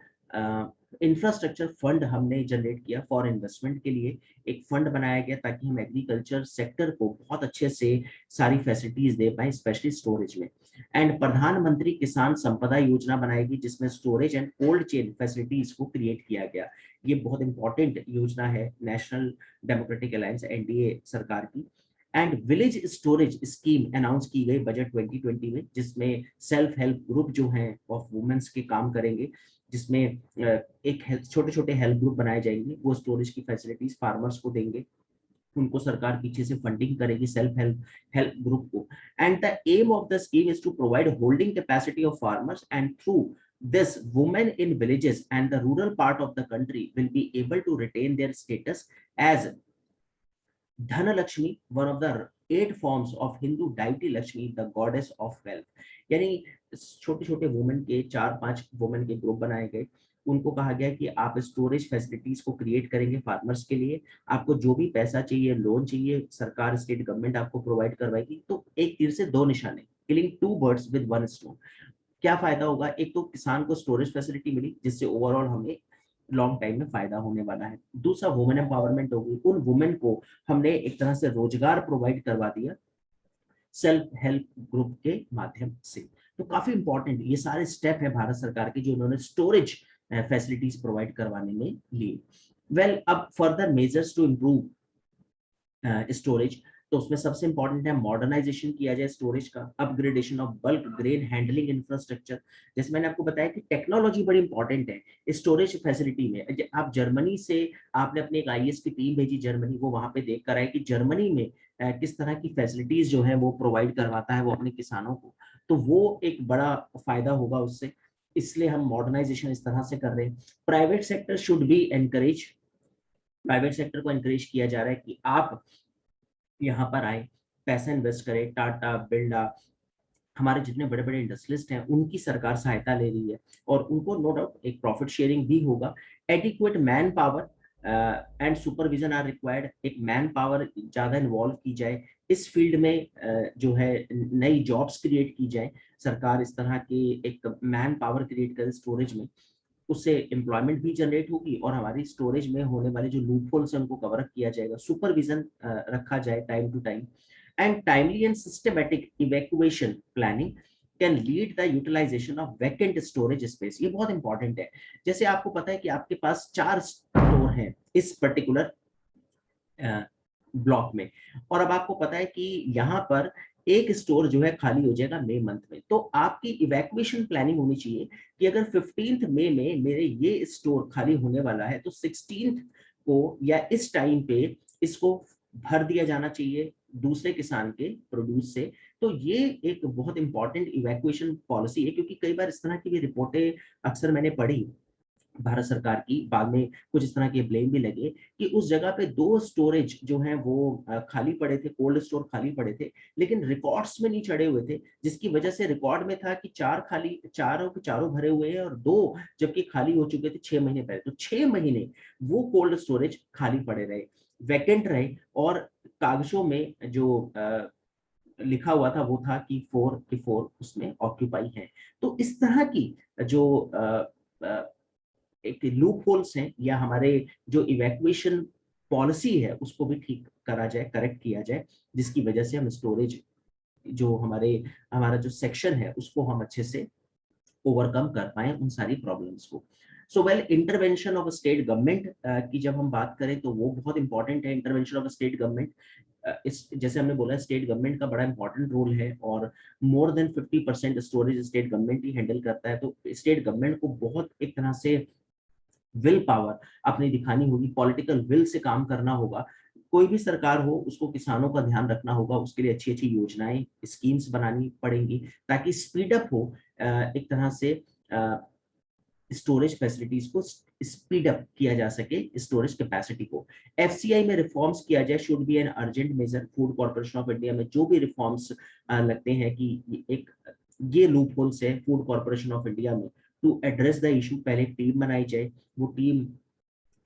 इंफ्रास्ट्रक्चर फंड हमने जनरेट किया फॉर इन्वेस्टमेंट के लिए। एक फंड बनाया गया ताकि हम एग्रीकल्चर सेक्टर को बहुत अच्छे से सारी फैसिलिटीज दे पाए, स्पेशली स्टोरेज में। एंड प्रधानमंत्री किसान संपदा योजना बनाएगी जिसमें storage and cold chain facilities को क्रिएट किया गया। ये बहुत इंपॉर्टेंट योजना है नेशनल डेमोक्रेटिक अलायंस एनडीए सरकार की। And village storage scheme announce की गई बजट 2020 में, जिसमें सेल्फ हेल्प ग्रुप जो हैं ऑफ वुमेन्स के काम करेंगे, जिसमें एक छोटे छोटे हेल्प ग्रुप बनाए जाएंगे, वो स्टोरेज की फैसिलिटीज फार्मर्स को देंगे, उनको सरकार पीछे से फंडिंग करेगी सेल्फ हेल्प ग्रुप को। And the aim of the scheme is to provide holding capacity of farmers, and through this women in villages and the rural part of the country will be able to retain their status as Dhanalakshmi, one of the 8 forms of Hindu deity Lakshmi, the goddess of wealth। यानी छोटे छोटे women के 4-5 women के group बनाए गए, उनको कहा गया कि आप स्टोरेज फैसिलिटीज को क्रिएट करेंगे फार्मर्स के लिए, आपको जो भी पैसा चाहिए, लोन चाहिए, सरकार स्टेट गवर्नमेंट आपको प्रोवाइड करवाएगी। तो एक तीर से दो निशाने, किलिंग 2 birds with 1 stone। क्या फायदा होगा? एक तो किसान को स्टोरेज फैसिलिटी मिली जिससे ओवरऑल हमें लॉन्ग टाइम में फायदा होने वाला है। दूसरा वुमेन एम्पावरमेंट होगी, उन वुमेन को हमने एक तरह से रोजगार प्रोवाइड करवा दिया सेल्फ हेल्प ग्रुप के माध्यम से। तो काफी इंपॉर्टेंट ये सारे स्टेप है भारत सरकार के जो उन्होंने स्टोरेज फैसिलिटीज प्रोवाइड करवाने में लिए। वेल, अब further measures to improve storage, तो उसमें सबसे इंपॉर्टेंट है मॉडर्नाइजेशन किया जाए स्टोरेज का, upgradation of bulk grain handling infrastructure. जैसे मैंने आपको बताया कि टेक्नोलॉजी बड़ी इंपॉर्टेंट है स्टोरेज फैसिलिटी में। आप जर्मनी से आपने अपनी एक आईएएस की टीम भेजी जर्मनी, वो वहां पे देख कर आए कि जर्मनी में किस तरह की फैसिलिटीज जो है वो प्रोवाइड करवाता है वो अपने किसानों को, तो वो एक बड़ा फायदा होगा उससे। इसलिए हम मॉडर्नाइजेशन इस तरह से कर रहे हैं। Private sector should be encourage, private sector को एनकरेज किया जा रहा है कि आप यहाँ पर आए, पैसा इन्वेस्ट करें। टाटा, बिरला, हमारे जितने बड़े बड़े इंडस्ट्रियलिस्ट हैं उनकी सरकार सहायता ले रही है, और उनको नो डाउट एक प्रॉफिट शेयरिंग भी होगा। Adequate manpower and supervision are required, एक मैन पावर ज्यादा इन्वॉल्व की जाए इस फील्ड में, जो है नई जॉब्स क्रिएट की जाए, सरकार इस तरह के एक मैन पावर क्रिएट करे स्टोरेज में, उससे एम्प्लॉयमेंट भी जनरेट होगी और हमारी स्टोरेज में होने वाले जो लूप होल्स हैं उनको कवर अप किया जाएगा, सुपरविजन रखा जाए time to time. And timely and systematic evacuation planning can lead the utilisation of vacant storage space. ये बहुत इंपॉर्टेंट है। जैसे आपको पता है कि आपके पास 4 स्टोर हैं इस पर्टिकुलर ब्लॉक में, और अब आपको पता है कि यहाँ पर एक स्टोर जो है खाली हो जाएगा मई मंथ में, तो आपकी इवैक्यूएशन प्लानिंग होनी चाहिए कि अगर 15 मई में मेरे ये स्टोर खाली होने वाला है तो 16 को या इस टाइम पे इसको भर दिया जाना चाहिए दूसरे किसान के प्रोड्यूस से। तो ये एक बहुत इंपॉर्टेंट इवैक्यूएशन पॉलिसी है, क्योंकि कई बार इस तरह की भी रिपोर्टें अक्सर मैंने पढ़ी भारत सरकार की, बाद में कुछ इस तरह के ब्लेम भी लगे कि उस जगह पे 2 स्टोरेज जो हैं वो खाली पड़े थे, कोल्ड स्टोर खाली पड़े थे, लेकिन रिकॉर्ड्स में नहीं चढ़े हुए थे, जिसकी वजह से रिकॉर्ड में था कि 4 खाली, चारों के चारों भरे हुए हैं और 2 जबकि खाली हो चुके थे 6 महीने पहले। तो 6 महीने वो कोल्ड स्टोरेज खाली पड़े रहे, वैकेंट रहे, और कागजों में जो लिखा हुआ था वो था कि 4 उसमें ऑक्यूपाई है। तो इस तरह की जो एक लूप होल्स हैं या हमारे जो इवैक्यूएशन पॉलिसी है उसको भी ठीक करा जाए, करेक्ट किया जाए, जिसकी वजह से हम स्टोरेज जो हमारा जो सेक्शन है उसको हम अच्छे से ओवरकम कर पाए उन सारी प्रॉब्लम्स को। So well, intervention of state government की जब हम बात करें तो वो बहुत इंपॉर्टेंट है। इंटरवेंशन ऑफ स्टेट गवर्नमेंट, इस जैसे हमने बोला स्टेट गवर्नमेंट का बड़ा इंपॉर्टेंट रोल है, और more than 50% storage state government ही हैंडल करता है। तो स्टेट गवर्नमेंट को बहुत एक तरह से विल पावर अपनी दिखानी होगी, पॉलिटिकल विल से काम करना होगा। कोई भी सरकार हो उसको किसानों का ध्यान रखना होगा, उसके लिए अच्छी अच्छी योजनाएं, स्कीम्स बनानी पड़ेंगी ताकि स्पीड अप हो एक तरह से स्टोरेज फैसिलिटीज को स्पीड अप किया जा सके, स्टोरेज कैपेसिटी को। एफसीआई में रिफॉर्म्स किया जाए, should be an urgent measure. Food corporation of India में जो भी रिफॉर्म्स लगते हैं कि एक ये लूप होल्स है फूड कॉर्पोरेशन ऑफ इंडिया में, टू एड्रेस द इशू। पहले टीम बनाई जाए, वो टीम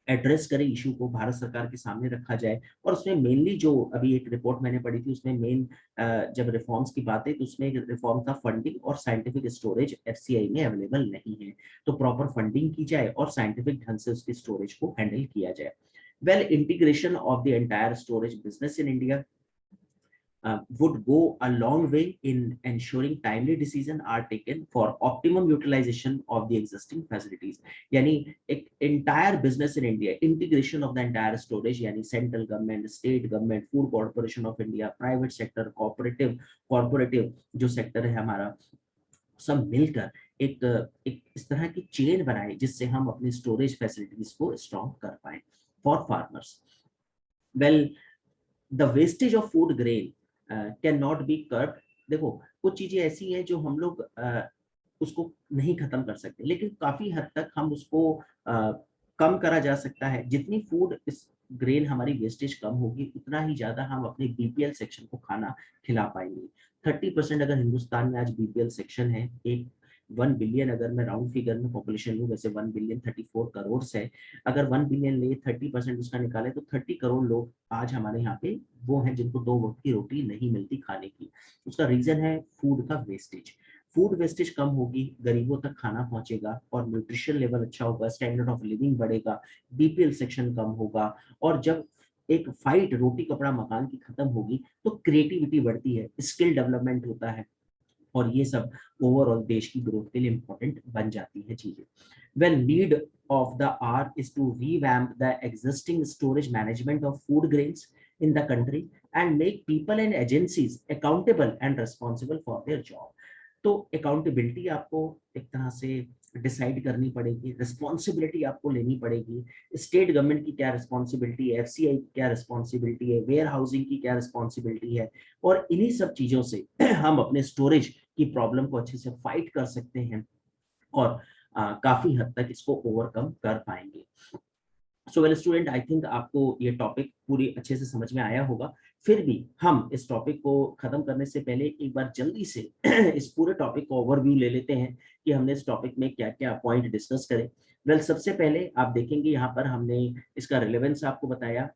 एड्रेस करे इशू को, भारत सरकार के सामने रखा जाए। और उसमें मेनली जो अभी एक रिपोर्ट मैंने पढ़ी थी, उसमें मेन जब रिफॉर्म्स की बात है तो उसमें एक रिफॉर्म था फंडिंग और साइंटिफिक स्टोरेज एफसीआई में अवेलेबल नहीं है, तो प्रॉपर फंडिंग की जाए और साइंटिफिक ढंग से उसकी स्टोरेज को हैंडल किया जाए। Well, integration of the entire storage business in India would go a long way in ensuring timely decisions are taken for optimum utilization of the existing facilities. यानी एक entire business in India, integration of the entire storage, यानी central government, state government, food corporation of India, private sector, corporative जो sector है हमारा, सब मिलकर एक एक इस तरह की चेन बनाए जिससे हम अपनी स्टोरेज फैसिलिटीज को स्ट्रॉन्ग कर पाए for farmers. Well, the wastage of food grain can not be curb. देखो, कुछ चीजें ऐसी हैं जो हम लोग उसको नहीं खत्म कर सकते, लेकिन काफी हद तक हम उसको कम करा जा सकता है। जितनी फूड इस ग्रेन हमारी वेस्टेज कम होगी, उतना ही ज्यादा हम अपने बीपीएल सेक्शन को खाना खिला पाएंगे। 30% अगर हिंदुस्तान में आज बीपीएल सेक्शन है, एक 1 बिलियन अगर मैं राउंड फिगर में पॉपुलेशन लूँ, वैसे 1 बिलियन 34 करोड़ है, अगर 1 बिलियन ले 30% उसका निकाले तो 30 करोड़ लोग आज हमारे यहाँ पे वो हैं जिनको 2 वक्त की रोटी नहीं मिलती खाने की। उसका रीजन है फूड का वेस्टेज। फूड वेस्टेज कम होगी, गरीबों तक खाना पहुंचेगा और न्यूट्रिशन लेवल अच्छा होगा, स्टैंडर्ड ऑफ लिविंग बढ़ेगा, बीपीएल सेक्शन कम होगा। और जब एक फाइट रोटी कपड़ा मकान की खत्म होगी तो क्रिएटिविटी बढ़ती है, स्किल डेवलपमेंट होता है, और ये सब ओवरऑल देश की ग्रोथ के लिए इंपॉर्टेंट बन जाती है चीजें। Well, need of the hour is to revamp the existing storage management of food grains in the country and make people and agencies accountable and responsible for their job. तो accountability आपको एक तरह से decide करनी पड़ेगी, responsibility आपको लेनी पड़ेगी। स्टेट गवर्नमेंट की क्या रिस्पॉन्सिबिलिटी है, एफसीआई की क्या रिस्पॉन्सिबिलिटी है, वेयर हाउसिंग की क्या रिस्पॉन्सिबिलिटी है, और इन्हीं सब चीजों से हम अपने स्टोरेज की प्रॉब्लम को अच्छे से फाइट कर सकते हैं और काफी हद तक इसको ओवरकम कर पाएंगे। So well student, I think आपको ये टॉपिक पूरी अच्छे से समझ में आया होगा। फिर भी हम इस टॉपिक को खत्म करने से पहले एक बार जल्दी से इस पूरे टॉपिक को ओवरव्यू ले लेते हैं कि हमने इस टॉपिक में क्या क्या पॉइंट डिस्कस करे। वेल, सबसे पहले आप देखेंगे यहाँ पर हमने इसका रिलेवेंस आपको बताया।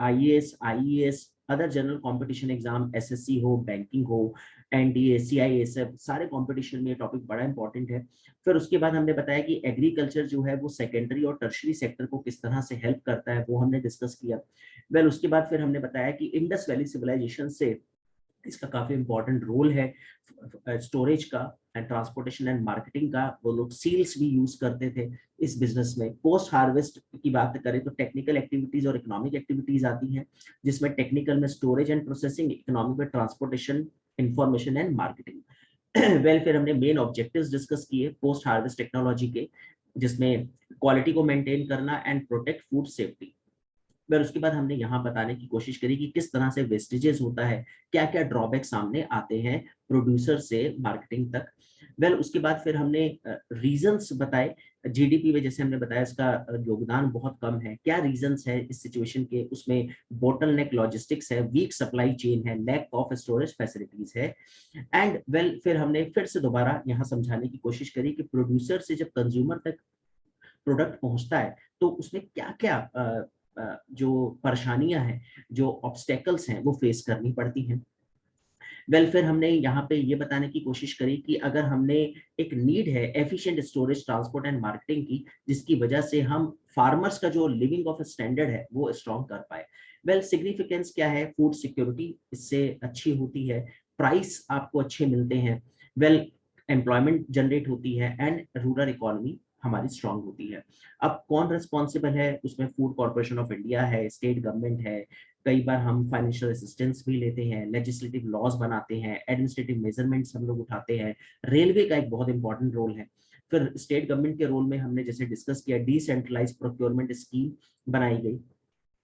IAS, IES, other general competition exam, SSC हो, बैंकिंग हो, एनडीए, सीआईएसएफ, सारे कंपटीशन में ये टॉपिक बड़ा इंपॉर्टेंट है। फिर उसके बाद हमने बताया कि एग्रीकल्चर जो है वो सेकेंडरी और टर्शरी सेक्टर को किस तरह से हेल्प करता है, वो हमने डिस्कस किया। वेल, उसके बाद फिर हमने बताया कि इंडस वैली सिविलाइजेशन से इसका काफी इंपॉर्टेंट रोल है स्टोरेज का एंड ट्रांसपोर्टेशन एंड मार्केटिंग का। वो लोग सील्स भी यूज करते थे इस बिजनेस में। पोस्ट हार्वेस्ट की बात करें तो टेक्निकल एक्टिविटीज और इकोनॉमिक एक्टिविटीज आती हैं, जिसमें टेक्निकल में स्टोरेज एंड प्रोसेसिंग, इकोनॉमिक में transportation, information and marketing. Well, फिर हमने मेन ऑब्जेक्टिव्स डिस्कस किए पोस्ट हार्वेस्ट टेक्नोलॉजी के, जिसमें क्वालिटी को मेंटेन करना एंड प्रोटेक्ट फूड सेफ्टी। फिर उसके बाद हमने यहाँ बताने की कोशिश करी कि किस तरह से वेस्टेजेस होता है, क्या क्या ड्रॉबैक सामने आते हैं प्रोड्यूसर से मार्केटिंग तक। वेल, उसके बाद फिर हमने रीजंस बताए। जीडीपी में जैसे हमने बताया इसका योगदान बहुत कम है, क्या रीजंस है इस सिचुएशन के, उसमें बोटलनेक लॉजिस्टिक्स है, वीक सप्लाई चेन है, लैक ऑफ स्टोरेज फैसिलिटीज है। एंड वेल, फिर हमने फिर से दोबारा यहाँ समझाने की कोशिश करी कि प्रोड्यूसर से जब कंज्यूमर तक प्रोडक्ट पहुंचता है तो उसमें क्या क्या जो परेशानियां हैं, जो ऑब्स्टेकल्स हैं, वो फेस करनी पड़ती हैं। वेल, फिर हमने यहाँ पे ये बताने की कोशिश करी कि अगर हमने एक नीड है efficient storage, transport and marketing की, जिसकी वजह से हम फार्मर्स का जो लिविंग ऑफ स्टैंडर्ड है वो स्ट्रॉन्ग कर पाए। वेल, सिग्निफिकेंस क्या है, फूड सिक्योरिटी इससे अच्छी होती है, प्राइस आपको अच्छे मिलते हैं, वेल, एम्प्लॉयमेंट जनरेट होती है एंड रूरल इकोनॉमी हमारी स्ट्रांग होती है। अब कौन रिस्पॉन्सिबल है, उसमें फूड कॉर्पोरेशन ऑफ इंडिया है, स्टेट गवर्नमेंट है, कई बार हम फाइनेंशियल असिस्टेंस भी लेते हैं, लेजिस्लेटिव लॉज बनाते हैं, एडमिनिस्ट्रेटिव मेजरमेंट्स हम लोग उठाते हैं, रेलवे का एक बहुत इंपॉर्टेंट रोल है। फिर स्टेट गवर्नमेंट के रोल में हमने जैसे डिस्कस किया, डिसेंट्रलाइज प्रोक्योरमेंट स्कीम बनाई गई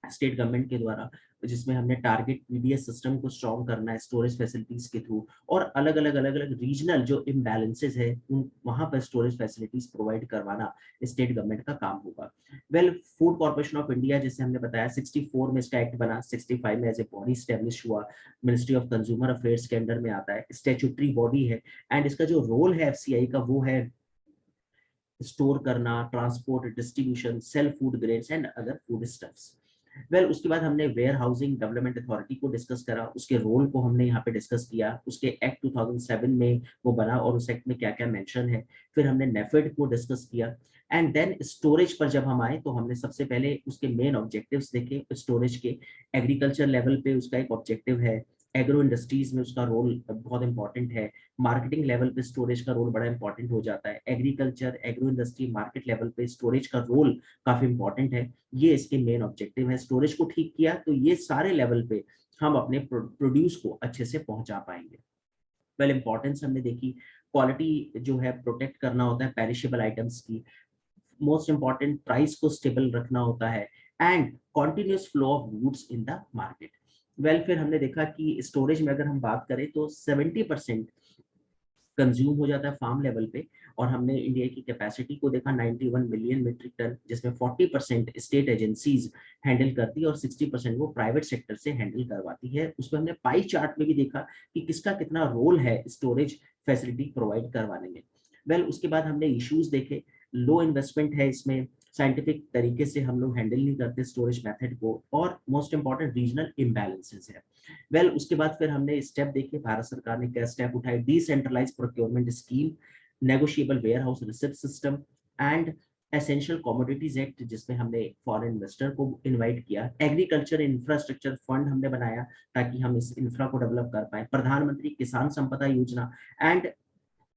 स्टेट गवर्नमेंट के द्वारा, जिसमें हमने टारगेट पीडीएस सिस्टम को स्ट्रॉन्ग करना है स्टोरेज फैसिलिटीज के थ्रू, और अलग अलग रीजनल जो इम्बैलेंसेज है उन वहां पर स्टोरेज फैसिलिटीज प्रोवाइड करवाना स्टेट गवर्नमेंट का काम होगा। Well, food corporation of India जैसे हमने बताया 64 में इसका एक्ट बना, 65 में एज ए बॉडी स्टैब्लिश हुआ, मिनिस्ट्री ऑफ कंज्यूमर अफेयर्स के अंडर में आता है, स्टैट्यूटरी बॉडी है। एंड इसका जो रोल है एफसीआई का वो है स्टोर करना, transport, distribution, sale food grains and other food stuffs. Well उसके बाद हमने वेयर हाउसिंग डेवलपमेंट अथॉरिटी को डिस्कस करा, उसके रोल को हमने यहाँ पे डिस्कस किया, उसके एक्ट 2007 में वो बना और उस एक्ट में क्या क्या मेंशन है। फिर हमने नेफेड को डिस्कस किया एंड देन स्टोरेज पर जब हम आए तो हमने सबसे पहले उसके मेन ऑब्जेक्टिव्स देखे स्टोरेज के। एग्रीकल्चर लेवल पे उसका एक ऑब्जेक्टिव है, एग्रो इंडस्ट्रीज में उसका रोल बहुत इंपॉर्टेंट है, मार्केटिंग लेवल पे स्टोरेज का रोल बड़ा इंपॉर्टेंट हो जाता है, agriculture, agro industry, market level पे स्टोरेज का रोल काफी इंपॉर्टेंट है। ये इसके मेन ऑब्जेक्टिव है। स्टोरेज को ठीक किया तो ये सारे लेवल पे हम अपने प्रोड्यूस को अच्छे से पहुंचा पाएंगे। वेल इंपॉर्टेंस हमने देखी, क्वालिटी जो है प्रोटेक्ट करना होता है पेरिशेबल आइटम्स की, मोस्ट इंपॉर्टेंट प्राइस को स्टेबल रखना होता है and continuous flow of goods in the market. Well फिर हमने देखा कि स्टोरेज में अगर हम बात करें तो 70% कंज्यूम हो जाता है फार्म लेवल पे, और हमने इंडिया की कैपेसिटी को देखा 91 मिलियन मीट्रिक टन, जिसमें 40% स्टेट एजेंसीज हैंडल करती है और 60% वो प्राइवेट सेक्टर से हैंडल करवाती है। उसमें हमने पाई चार्ट में भी देखा कि किसका कितना रोल है स्टोरेज फैसिलिटी प्रोवाइड करवाने में। वेल उसके बाद हमने इश्यूज देखे, लो इन्वेस्टमेंट है इसमें, साइंटिफिक तरीके से हम लोग हैंडल नहीं करते स्टोरेज मेथड को, और मोस्ट इंपॉर्टेंट रीजनल इम्बैलेंसेस है। वेल उसके बाद फिर हमने स्टेप देखे भारत सरकार ने क्या स्टेप उठाए, decentralise procurement scheme, negotiable warehouse receipt system and essential commodities act, जिसमें हमने फॉरेन इन्वेस्टर को इनवाइट किया, एग्रीकल्चर इंफ्रास्ट्रक्चर फंड हमने बनाया ताकि हम इस इंफ्रा को डेवलप कर पाए, प्रधानमंत्री किसान संपदा योजना and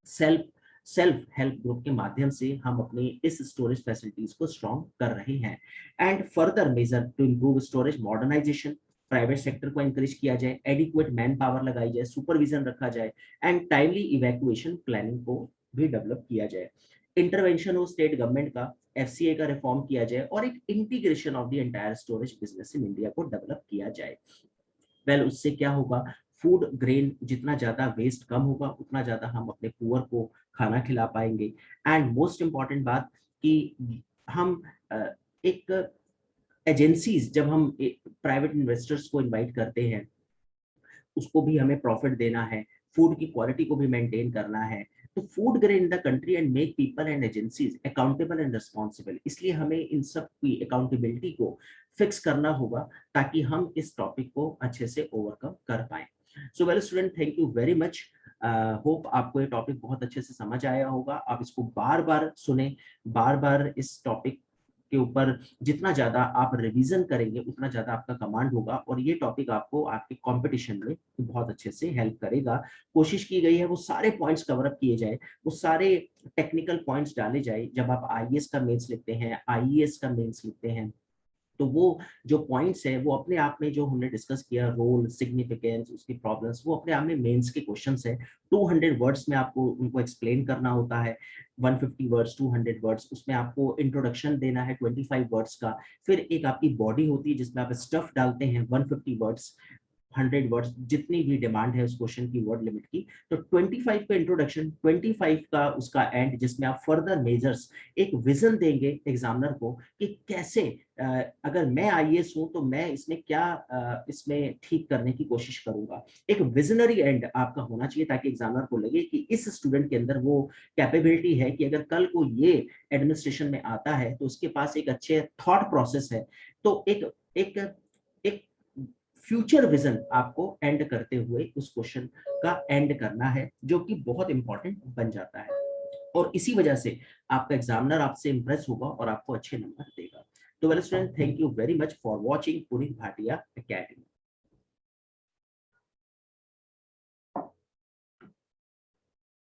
self self help group के माध्यम से हम अपने इस स्टोरेज फैसिलिटीज को स्ट्रॉन्ग कर रहे हैं। And further measure to improve storage modernisation, private sector को एनकरेज किया जाए, एडिक्वेट मैन पावर लगाई जाए, सुपरविजन रखा जाए एंड टाइमली इवैक्यूएशन प्लानिंग को भी डेवलप किया जाए, इंटरवेंशन हो स्टेट गवर्नमेंट का, एफसीए का रिफॉर्म किया जाए और एक integration of the entire storage business in India को डेवलप किया जाए। वेल उससे क्या होगा, फूड ग्रेन जितना ज्यादा वेस्ट कम होगा उतना ज्यादा हम अपने पुअर को खाना खिला पाएंगे। एंड मोस्ट इंपॉर्टेंट बात कि हम एक एजेंसीज, जब हम प्राइवेट इन्वेस्टर्स को इनवाइट करते हैं उसको भी हमें प्रॉफिट देना है, फूड की क्वालिटी को भी मेंटेन करना है, तो food grain in the country and make people and agencies accountable and responsible, इसलिए हमें इन सब की अकाउंटेबिलिटी को फिक्स करना होगा ताकि हम इस टॉपिक को अच्छे से ओवरकम कर पाए। So well student, thank you very much. Hope आपको ये टॉपिक बहुत अच्छे से समझ आया होगा, आप इसको बार बार सुने, बार बार इस टॉपिक के ऊपर जितना ज्यादा आप रिवीजन करेंगे उतना ज्यादा आपका कमांड होगा और ये टॉपिक आपको आपके कंपटीशन में बहुत अच्छे से हेल्प करेगा। कोशिश की गई है वो सारे पॉइंट्स कवर अप किए जाए, वो सारे टेक्निकल पॉइंट्स डाले जाए। जब आप आईएएस का मेंस लिखते हैं, आईईएस का मेंस लिखते हैं, तो वो जो पॉइंट्स है वो अपने आप में जो हमने डिस्कस किया, रोल, सिग्निफिकेंस, उसकी प्रॉब्लम्स, वो अपने आप में मेंस के क्वेश्चंस है। 200 वर्ड्स में आपको उनको एक्सप्लेन करना होता है, 150 वर्ड्स, 200 वर्ड्स, उसमें आपको इंट्रोडक्शन देना है 25 वर्ड्स का, फिर एक आपकी बॉडी होती है जिसमें आप स्टफ डालते हैं 150 वर्ड्स, 100 वर्ड्स, जितनी भी डिमांड है उस क्वेश्चन की वर्ड लिमिट की। तो 25 का इंट्रोडक्शन, 25 का उसका एंड, जिसमें आप फर्दर मेजर्स, एक विजन देंगे एग्जामिनर को कि कैसे अगर मैं आईएएस हूं तो मैं इसमें क्या इसमें ठीक करने की कोशिश करूंगा। एक विजनरी एंड आपका होना चाहिए ताकि एग्जामिनर को लगे कि इस स्टूडेंट के अंदर वो कैपेबिलिटी है कि अगर कल को ये एडमिनिस्ट्रेशन में आता है तो उसके पास एक अच्छे थॉट प्रोसेस है। तो एक एक एक फ्यूचर विजन आपको एंड करते हुए उस क्वेश्चन का एंड करना है, जो कि बहुत इंपॉर्टेंट बन जाता है और इसी वजह से आपका एग्जामिनर आपसे इंप्रेस होगा और आपको अच्छे नंबर देगा। तो well student, thank you very much for watching Puneet Bhatia academy.